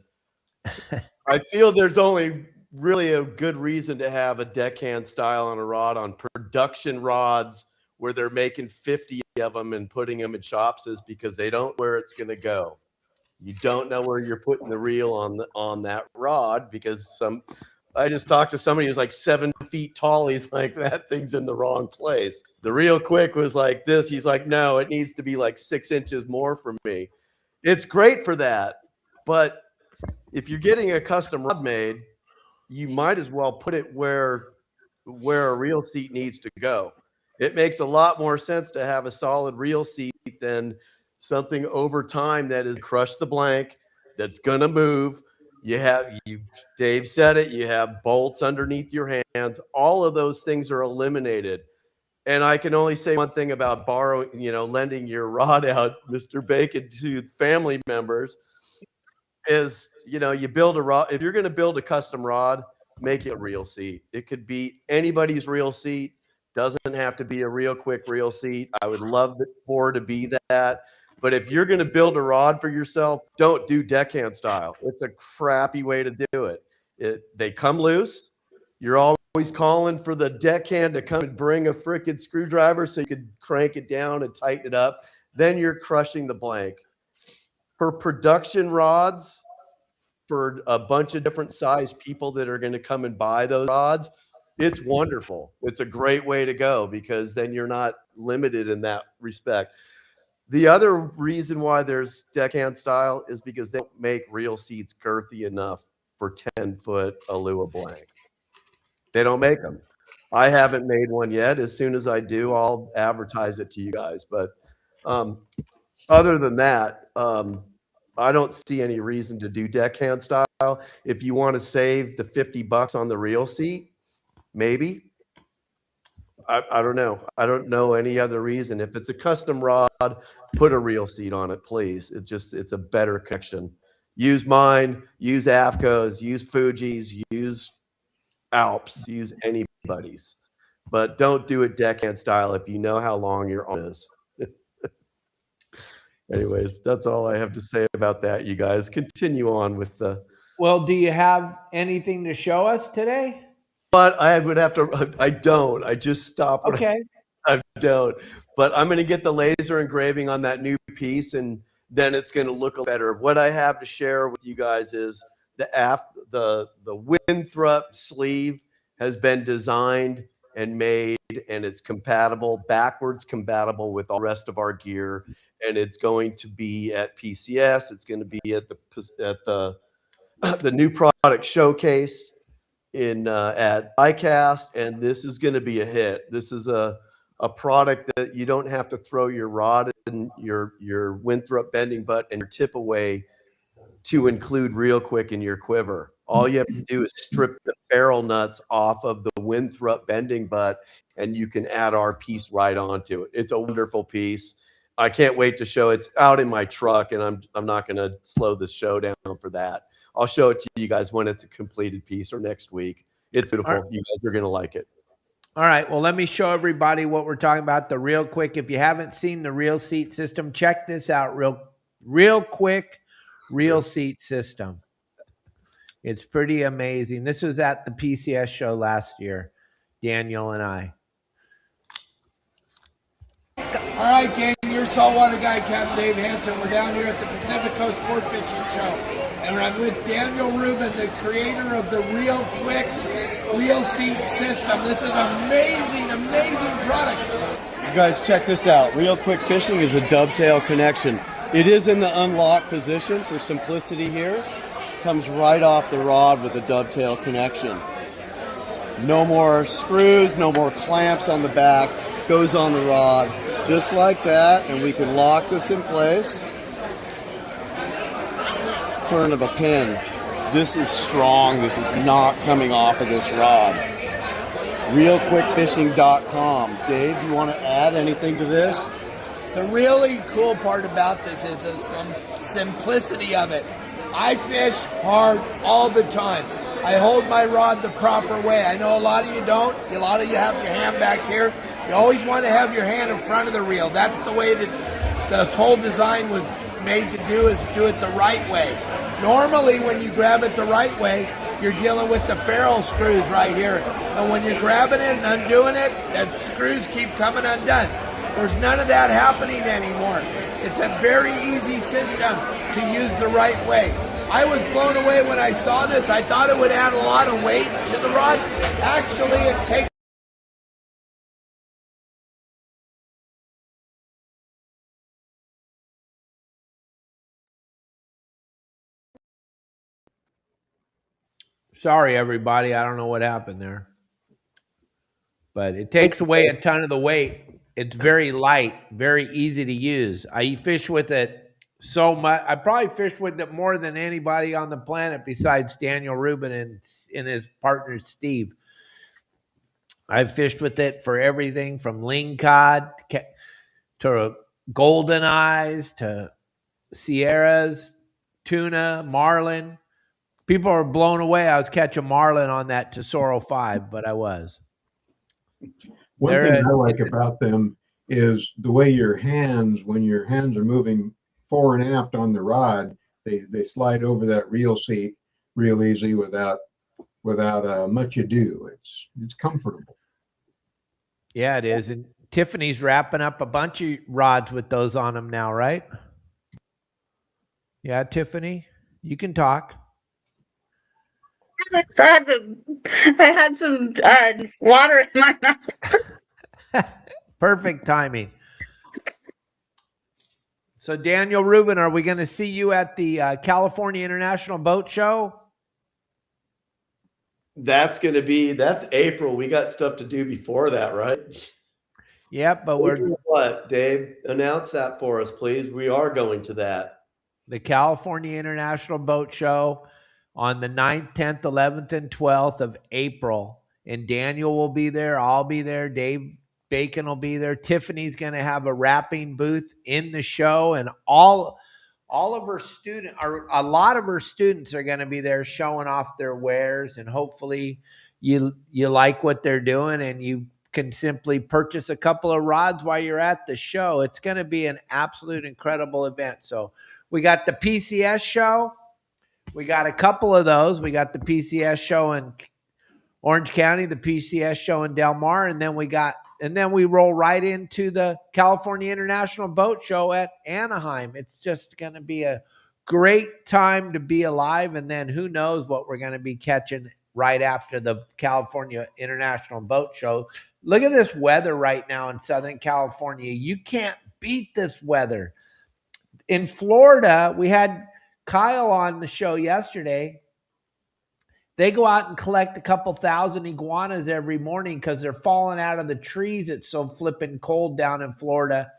D: I feel there's only really a good reason to have a deckhand style on a rod on production rods where they're making 50 of them and putting them in shops is because they don't know where it's going to go. You don't know where you're putting the reel on that rod because I just talked to somebody who's like 7 feet tall. He's like, that thing's in the wrong place. The ReelQuick was like this. He's like, no, it needs to be like 6 inches more for me. It's great for that. But if you're getting a custom rod made, you might as well put it where a reel seat needs to go. It makes a lot more sense to have a solid reel seat than something over time that is crush the blank, that's going to move. Dave said it, you have bolts underneath your hands. All of those things are eliminated. And I can only say one thing about lending your rod out, Mr. Bacon, to family members is, you build a rod. If you're going to build a custom rod, make it a reel seat. It could be anybody's reel seat. Doesn't have to be a ReelQuick reel seat. I would love for it to be that. But if you're going to build a rod for yourself, don't do deckhand style. It's a crappy way to do it. They come loose. You're always calling for the deckhand to come and bring a freaking screwdriver so you could crank it down and tighten it up. Then you're crushing the blank. For production rods, for a bunch of different size people that are going to come and buy those rods, it's wonderful. It's a great way to go because then you're not limited in that respect. The other reason why there's deckhand style is because they don't make reel seats girthy enough for 10-foot Alua blanks. They don't make them. I haven't made one yet. As soon as I do, I'll advertise it to you guys. But other than that, I don't see any reason to do deckhand style. If you want to save the $50 on the reel seat, maybe. I don't know. I don't know any other reason. If it's a custom rod, put a reel seat on it, please. It's a better connection. Use mine, use AFCO's, use Fuji's, use Alps, use anybody's. But don't do it deckhand style if you know how long your arm is. Anyways, that's all I have to say about that, you guys. Continue on with the...
A: Well, do you have anything to show us today?
D: But I would have to... I don't. I just stopped.
A: Okay.
D: I don't. But I'm going to get the laser engraving on that new piece, and then it's going to look better. What I have to share with you guys is the Winthrop sleeve has been designed and made, and it's backwards compatible with all the rest of our gear. And it's going to be at PCS. It's going to be at the new product showcase at ICAST, and this is going to be a hit. This is a product that you don't have to throw your rod and your Winthrop bending butt and your tip away to include ReelQuick in your quiver. All you have to do is strip the ferrule nuts off of the Winthrop bending butt, and you can add our piece right onto it. It's a wonderful piece. I can't wait to show it. It's out in my truck, and I'm not going to slow the show down for that. I'll show it to you guys when it's a completed piece or next week. It's beautiful. Right. You guys are going to like it.
A: All right. Well, let me show everybody what we're talking about, the ReelQuick. If you haven't seen the reel seat system, check this out. ReelQuick reel seat system. It's pretty amazing. This was at the PCS show last year, Daniel and I.
E: All right, gang, your saltwater guide, Captain Dave Hansen. We're down here at the Pacific Coast Sport Fishing Show, and I'm with Daniel Rubin, the creator of the ReelQuick reel seat system. This is an amazing, amazing product.
D: You guys check this out. ReelQuick Fishing is a dovetail connection. It is in the unlocked position for simplicity here. Comes right off the rod with a dovetail connection. No more screws, no more clamps on the back. Goes on the rod just like that, and we can lock this in place. Turn of a pin. This is strong. This is not coming off of this rod. ReelQuickFishing.com. Dave, you want to add anything to this?
E: The really cool part about this is the simplicity of it. I fish hard all the time. I hold my rod the proper way. I know a lot of you don't. A lot of you have your hand back here. You always want to have your hand in front of the reel. That's the way that the whole design was made to do is do it the right way. Normally, when you grab it the right way, you're dealing with the ferrule screws right here. And when you're grabbing it and undoing it, the screws keep coming undone. There's none of that happening anymore. It's a very easy system to use the right way. I was blown away when I saw this. I thought it would add a lot of weight to the rod. Actually, it takes
A: Sorry, everybody. I don't know what happened there. But it takes away a ton of the weight. It's very light, very easy to use. I fish with it so much. I probably fish with it more than anybody on the planet besides Daniel Rubin and his partner, Steve. I've fished with it for everything from lingcod to golden eyes to Sierras, tuna, marlin. People are blown away. I was catching marlin on that Tesoro 5, but I was.
C: One thing I like about them is the way your hands, when your hands are moving fore and aft on the rod, they slide over that reel seat real easy without much ado. It's comfortable.
A: Yeah, it is. And Tiffany's wrapping up a bunch of rods with those on them now, right? Yeah, Tiffany, you can talk.
B: I had some water in my mouth.
A: Perfect timing. So, Daniel Rubin, are we going to see you at the California International Boat Show?
D: That's April. We got stuff to do before that, right?
A: Yep, but
D: what, Dave? Announce that for us, please. We are going to that.
A: The California International Boat Show on the 9th, 10th, 11th, and 12th of April. And Daniel will be there. I'll be there. Dave Bacon will be there. Tiffany's going to have a wrapping booth in the show. And all of her students, or a lot of her students, are going to be there showing off their wares. And hopefully you like what they're doing and you can simply purchase a couple of rods while you're at the show. It's going to be an absolute incredible event. So we got the PCS show. We got a couple of those. We got the PCS show in Orange County, the PCS show in Del Mar, and then we roll right into the California International Boat Show at Anaheim. It's just going to be a great time to be alive, and then who knows what we're going to be catching right after the California International Boat Show. Look at this weather right now in Southern California. You can't beat this weather. In Florida, we had Kyle on the show yesterday. They go out and collect a couple thousand iguanas every morning because they're falling out of the trees. It's so flipping cold down in Florida.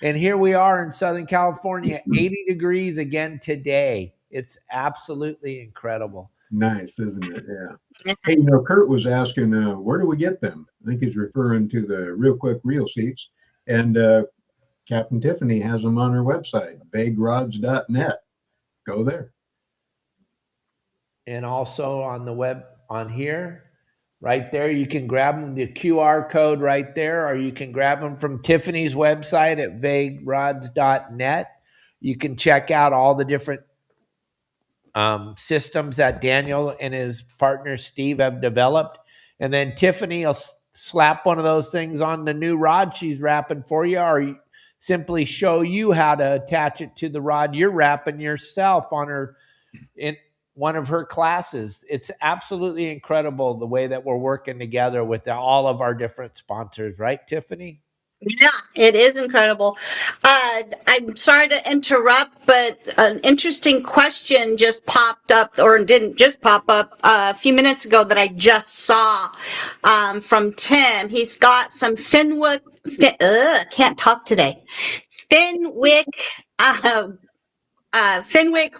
A: And here we are in Southern California, 80 degrees again today. It's absolutely incredible.
C: Nice, isn't it? Yeah. Hey, Kurt was asking, where do we get them? I think he's referring to the ReelQuick reel seats. And Captain Tiffany has them on her website, vaguerods.net. Go there.
A: And also on the web, on here, right there, you can grab them, the QR code right there, or you can grab them from Tiffany's website at vaguerods.net. You can check out all the different systems that Daniel and his partner Steve have developed. And then Tiffany will slap one of those things on the new rod she's wrapping for you, or simply show you how to attach it to the rod you're wrapping yourself on her in one of her classes. It's absolutely incredible the way that we're working together with all of our different sponsors, right, Tiffany?
B: Yeah, it is incredible. I'm sorry to interrupt, but an interesting question just popped up, or didn't just pop up a few minutes ago that I just saw from Tim. He's got some Fenwick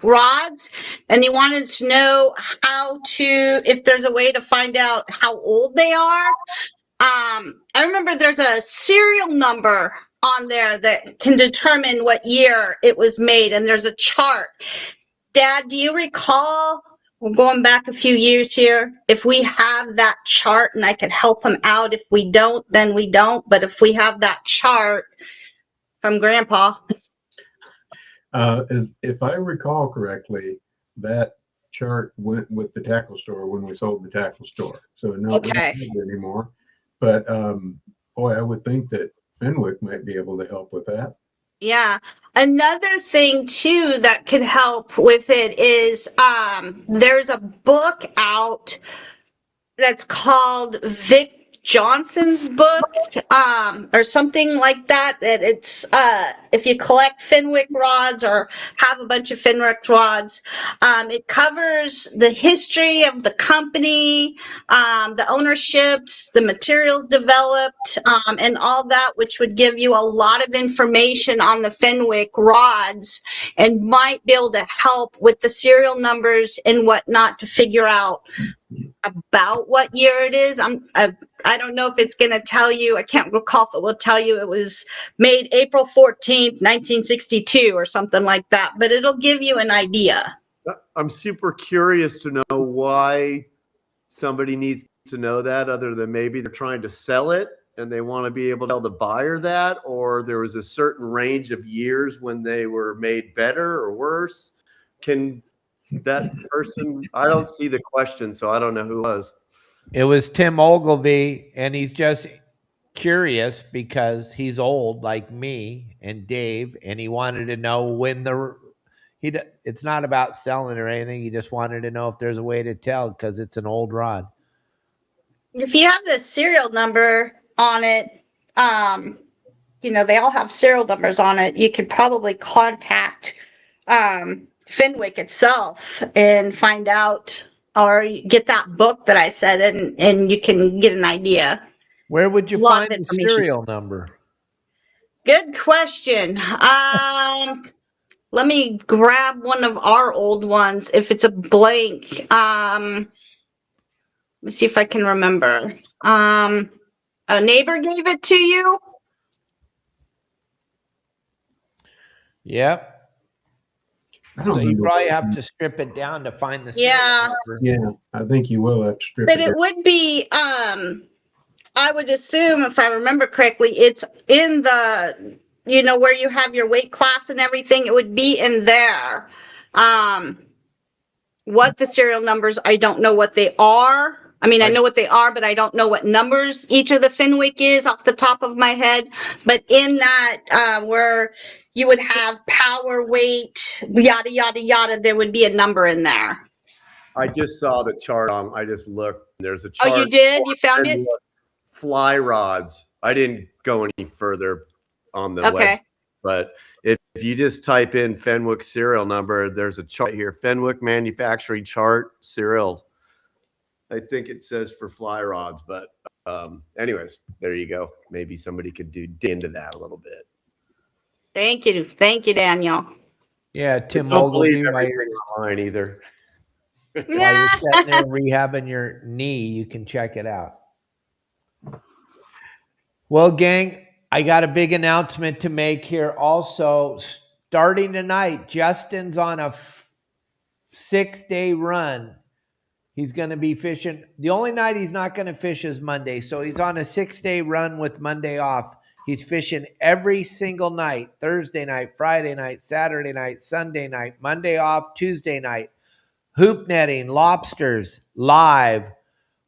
B: rods, and he wanted to know if there's a way to find out how old they are. I remember there's a serial number on there that can determine what year it was made, and there's a chart. Dad, do you recall, we're going back a few years here, if we have that chart and I could help him out? If we don't, then we don't. But if we have that chart from Grandpa.
C: If I recall correctly, that chart went with the tackle store when we sold the tackle store. So no, we don't
B: Okay.
C: have it anymore. But boy, I would think that Fenwick might be able to help with that.
B: Yeah. Another thing too that could help with it is there's a book out that's called Vic Johnson's book, or something like that. That it's if you collect Fenwick rods or have a bunch of Fenwick rods, it covers the history of the company, the ownerships, the materials developed, and all that, which would give you a lot of information on the Fenwick rods and might be able to help with the serial numbers and whatnot to figure out about what year it is. I don't know if it's going to tell you. I can't recall if it will tell you it was made April 14th, 1962 or something like that, but it'll give you an idea.
D: I'm super curious to know why somebody needs to know that, other than maybe they're trying to sell it and they want to be able to tell the buyer that, or there was a certain range of years when they were made better or worse. Can that person, I don't see the question, so I don't know who it was.
A: It was Tim Ogilvy, and he's just curious because he's old like me and Dave, and he wanted to know when it's not about selling or anything. He just wanted to know if there's a way to tell because it's an old rod.
B: If you have the serial number on it, they all have serial numbers on it. You could probably contact Fenwick itself and find out, or get that book that I said, and you can get an idea.
A: Where would you find the serial number?
B: Good question. Let me grab one of our old ones if it's a blank. Let me see if I can remember. A neighbor gave it to you?
A: Yep. So you probably have to strip it down to find the serial number.
C: Yeah, I think you will have to strip
B: but
C: it down.
B: It would be, I would assume, if I remember correctly, it's in the, where you have your weight class and everything, it would be in there. What the serial numbers, I don't know what they are. I mean, I know what they are, but I don't know what numbers each of the Fenwick is off the top of my head. But in that, where you would have power, weight, yada, yada, yada, there would be a number in there.
D: I just saw the chart on, I just looked. There's a chart.
B: Oh, you did? You found it?
D: Fly rods. I didn't go any further on the website, but if you just type in Fenwick serial number, there's a chart here, Fenwick manufacturing chart serial. I think it says for fly rods, but anyways, there you go. Maybe somebody could dig into that a little bit.
B: Thank you, Daniel.
A: Yeah, Tim
D: Don't
A: Ogilvy.
D: believe everything online either.
A: While you're sitting there rehabbing your knee, you can check it out. Well, gang, I got a big announcement to make here. Also, starting tonight, Justin's on a 6-day run. He's going to be fishing. The only night he's not going to fish is Monday. So he's on a 6-day run with Monday off. He's fishing every single night, Thursday night, Friday night, Saturday night, Sunday night, Monday off, Tuesday night. Hoop netting, lobsters, live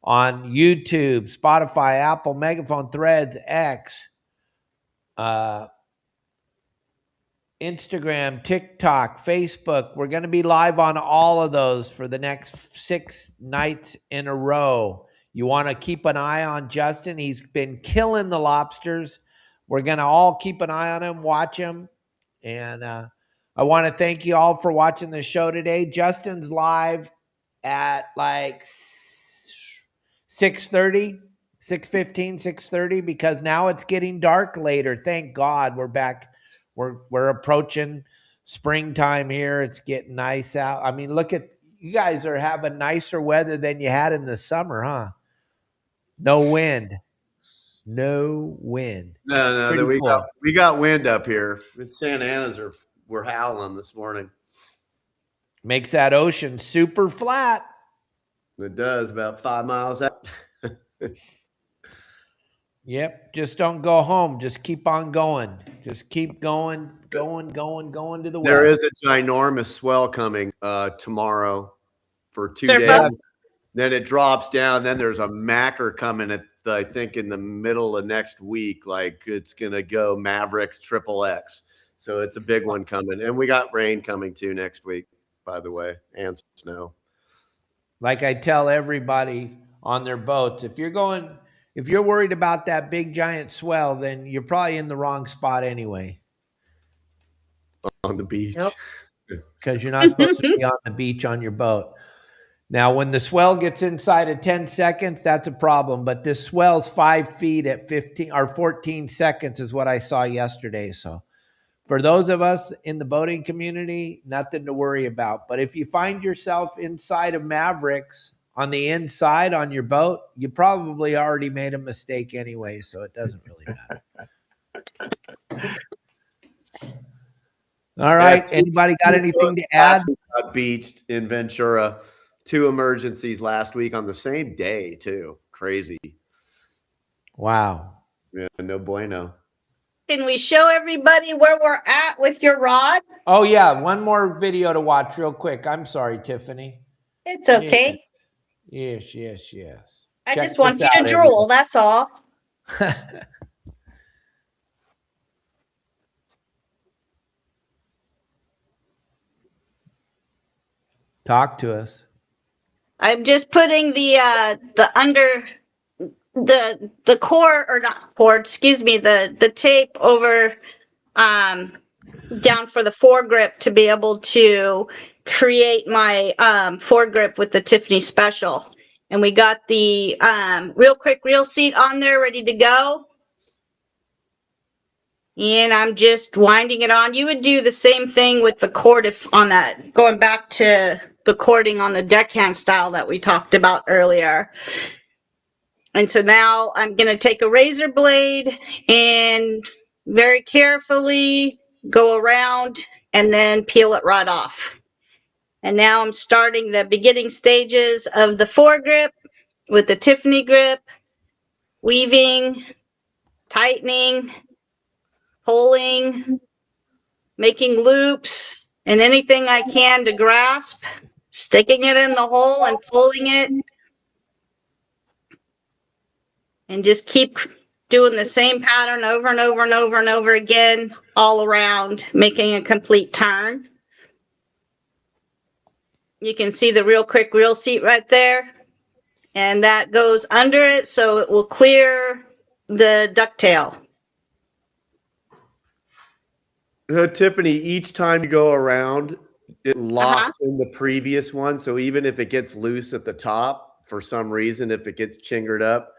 A: on YouTube, Spotify, Apple, Megaphone, Threads, X, Instagram, TikTok, Facebook. We're going to be live on all of those for the next 6 nights in a row. You want to keep an eye on Justin. He's been killing the lobsters. We're going to all keep an eye on him, watch him. And I want to thank you all for watching the show today. Justin's live at like 6:30, 6:15, 6:30, because now it's getting dark later. Thank God we're back. We're approaching springtime here. It's getting nice out. I mean, look at you guys are having nicer weather than you had in the summer, huh? No wind. No wind.
D: No, we got wind up here. Santa Ana's were howling this morning.
A: Makes that ocean super flat.
D: It does, about 5 miles out.
A: Yep. Just don't go home. Just keep on going. Just keep going to the west.
D: There is a ginormous swell coming tomorrow for 2
B: Surf
D: days.
B: up?
D: Then it drops down. Then there's a macker coming at I think in the middle of next week. Like it's gonna go Mavericks XXX. So it's a big one coming. And we got rain coming too next week, by the way, and snow.
A: Like I tell everybody on their boats, if you're worried about that big giant swell, then you're probably in the wrong spot anyway.
D: On the beach.
A: Yep. Because you're not supposed to be on the beach on your boat. Now, when the swell gets inside of 10 seconds, that's a problem. But this swell's 5 feet at 15 or 14 seconds is what I saw yesterday. So for those of us in the boating community, nothing to worry about. But if you find yourself inside of Mavericks on the inside on your boat, you probably already made a mistake anyway. So it doesn't really matter. All right. Anybody got anything to add?
D: Got beached in Ventura. 2 emergencies last week on the same day, too. Crazy.
A: Wow.
D: Yeah, no bueno.
B: Can we show everybody where we're at with your rod?
A: Oh, yeah. One more video to watch real quick. I'm sorry, Tiffany.
B: It's okay.
A: Yes.
B: I just want you to drool. That's all.
A: Talk to us.
B: I'm just putting the under the core, or not cord, excuse me, the tape over down for the foregrip to be able to create my foregrip with the Tiffany Special. And we got the ReelQuick reel seat on there ready to go. And I'm just winding it on. You would do the same thing with the cord if on that, going back to the cording on the deckhand style that we talked about earlier. And so now I'm going to take a razor blade and very carefully go around and then peel it right off. And now I'm starting the beginning stages of the foregrip with the Tiffany grip, weaving, tightening, pulling, making loops, and anything I can to grasp, sticking it in the hole and pulling it. And just keep doing the same pattern over and over and over and over again, all around, making a complete turn. You can see the ReelQuick reel seat right there. And that goes under it, so it will clear the ducktail.
D: Tiffany, each time you go around, it locks in the previous one. So even if it gets loose at the top, for some reason, if it gets chingered up,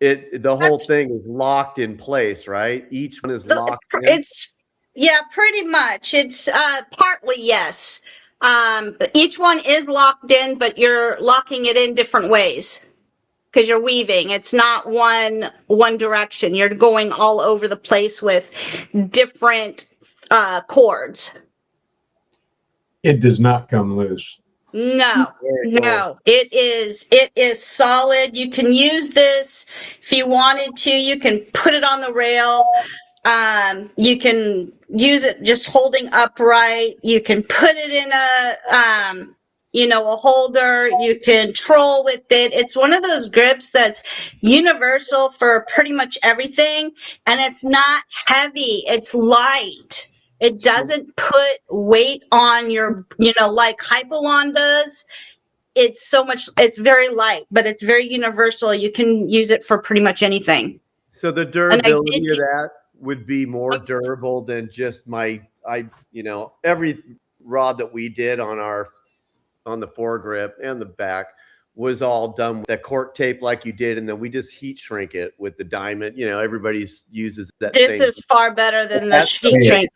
D: the whole thing is locked in place, right? Each one is locked in.
B: Yeah, pretty much. It's partly yes. But each one is locked in, but you're locking it in different ways because you're weaving. It's not one direction. You're going all over the place with different cords.
C: It does not come loose.
B: No. It is solid. You can use this if you wanted to. You can put it on the rail. You can use it just holding upright. You can put it in a holder. You can troll with it. It's one of those grips that's universal for pretty much everything, and it's not heavy. It's light. It doesn't put weight on your, like Hypalon does. It's very light, but it's very universal. You can use it for pretty much anything.
D: So the durability of that would be more durable than just every rod that we did on the foregrip and the back was all done with that cork tape like you did, and then we just heat shrink it with the diamond. Everybody uses that.
B: This is far better than the heat shrink.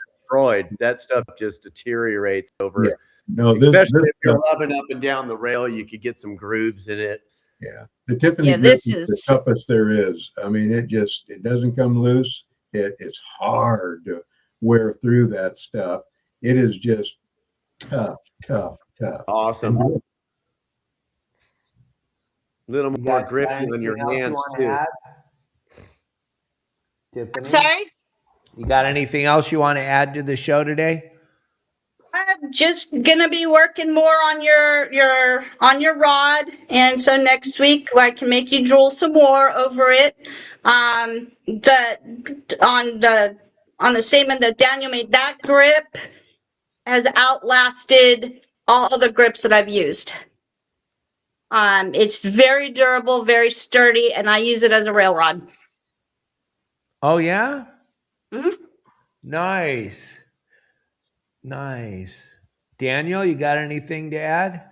D: That stuff just deteriorates over.
C: Yeah. No,
D: especially if you're rubbing up and down the rail, you could get some grooves in it.
C: Yeah, the Tiffany grip is the toughest there is. I mean, it doesn't come loose. It's hard to wear through that stuff. It is just tough.
D: Awesome. A little more grippy on your hands too.
A: Tiffany,
B: Sorry?
A: you got anything else you want to add to the show today?
B: I'm just gonna be working more on your rod, and so next week I can make you drool some more over it. On the statement that Daniel made, that grip has outlasted all other grips that I've used. It's very durable, very sturdy, and I use it as a rail rod.
A: Oh yeah,
B: Mhm.
A: nice. Daniel, you got anything to add?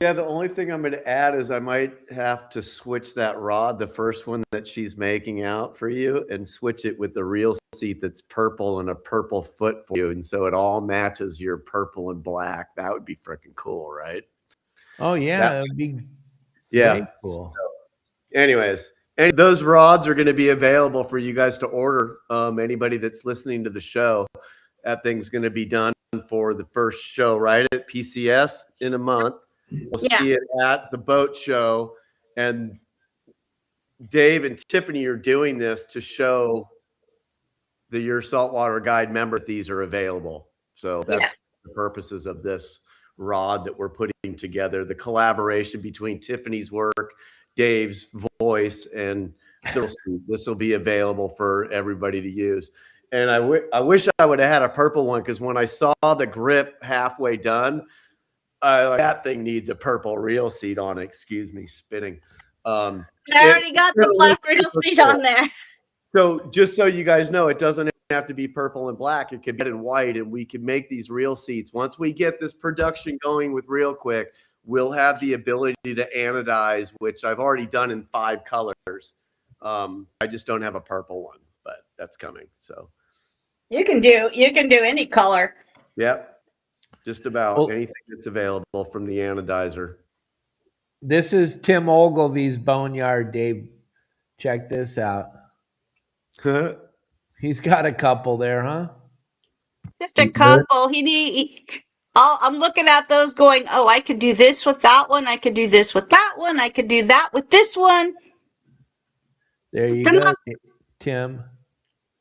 D: Yeah, the only thing I'm going to add is I might have to switch that rod, the first one that she's making out for you, and switch it with the reel seat that's purple and a purple foot for you. And so it all matches your purple and black. That would be freaking cool, right?
A: Oh yeah, that would be way cool.
D: So, anyways, and those rods are going to be available for you guys to order. Anybody that's listening to the show, that thing's going to be done for the first show, right? At PCS in a month. We'll see it at the boat show. And Dave and Tiffany are doing this to show the Your Saltwater Guide member that these are available. So that's the purposes of this rod that we're putting together. The collaboration between Tiffany's work, Dave's voice, and this will be available for everybody to use. And I wish I would have had a purple one, because when I saw the grip halfway done, that thing needs a purple reel seat on it. Excuse me, spinning.
B: I already got the black reel seat on there.
D: So just so you guys know, it doesn't have to be purple and black. It could be red and white, and we can make these reel seats. Once we get this production going with ReelQuick, we'll have the ability to anodize, which I've already done in 5 colors. I just don't have a purple one, but that's coming. So
B: you can do any color.
D: Yep. Just about anything that's available from the anodizer.
A: This is Tim Ogilvy's boneyard, Dave. Check this out. He's got a couple there, huh?
B: Just a couple. I'm looking at those going, oh, I could do this with that one. I could do this with that one. I could do that with this one.
A: There you go, Tim.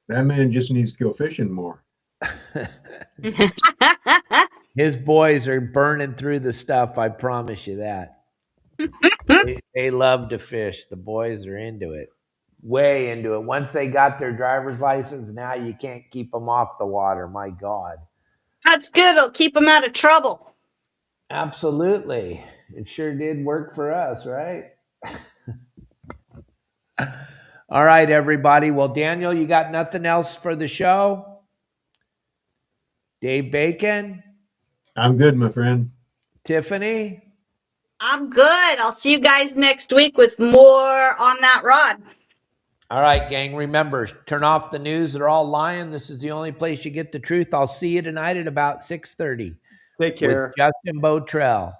C: That man just needs to go fishing more.
A: His boys are burning through the stuff. I promise you that. They love to fish. The boys are into it. Way into it. Once they got their driver's license, now you can't keep them off the water. My God.
B: That's good. It'll keep them out of trouble.
A: Absolutely. It sure did work for us, right? All right, everybody. Well, Daniel, you got nothing else for the show? Dave Bacon?
C: I'm good, my friend.
A: Tiffany?
B: I'm good. I'll see you guys next week with more on that rod.
A: All right, gang. Remember, turn off the news. They're all lying. This is the only place you get the truth. I'll see you tonight at about 6:30.
D: Take care.
A: With Justin Bottrell.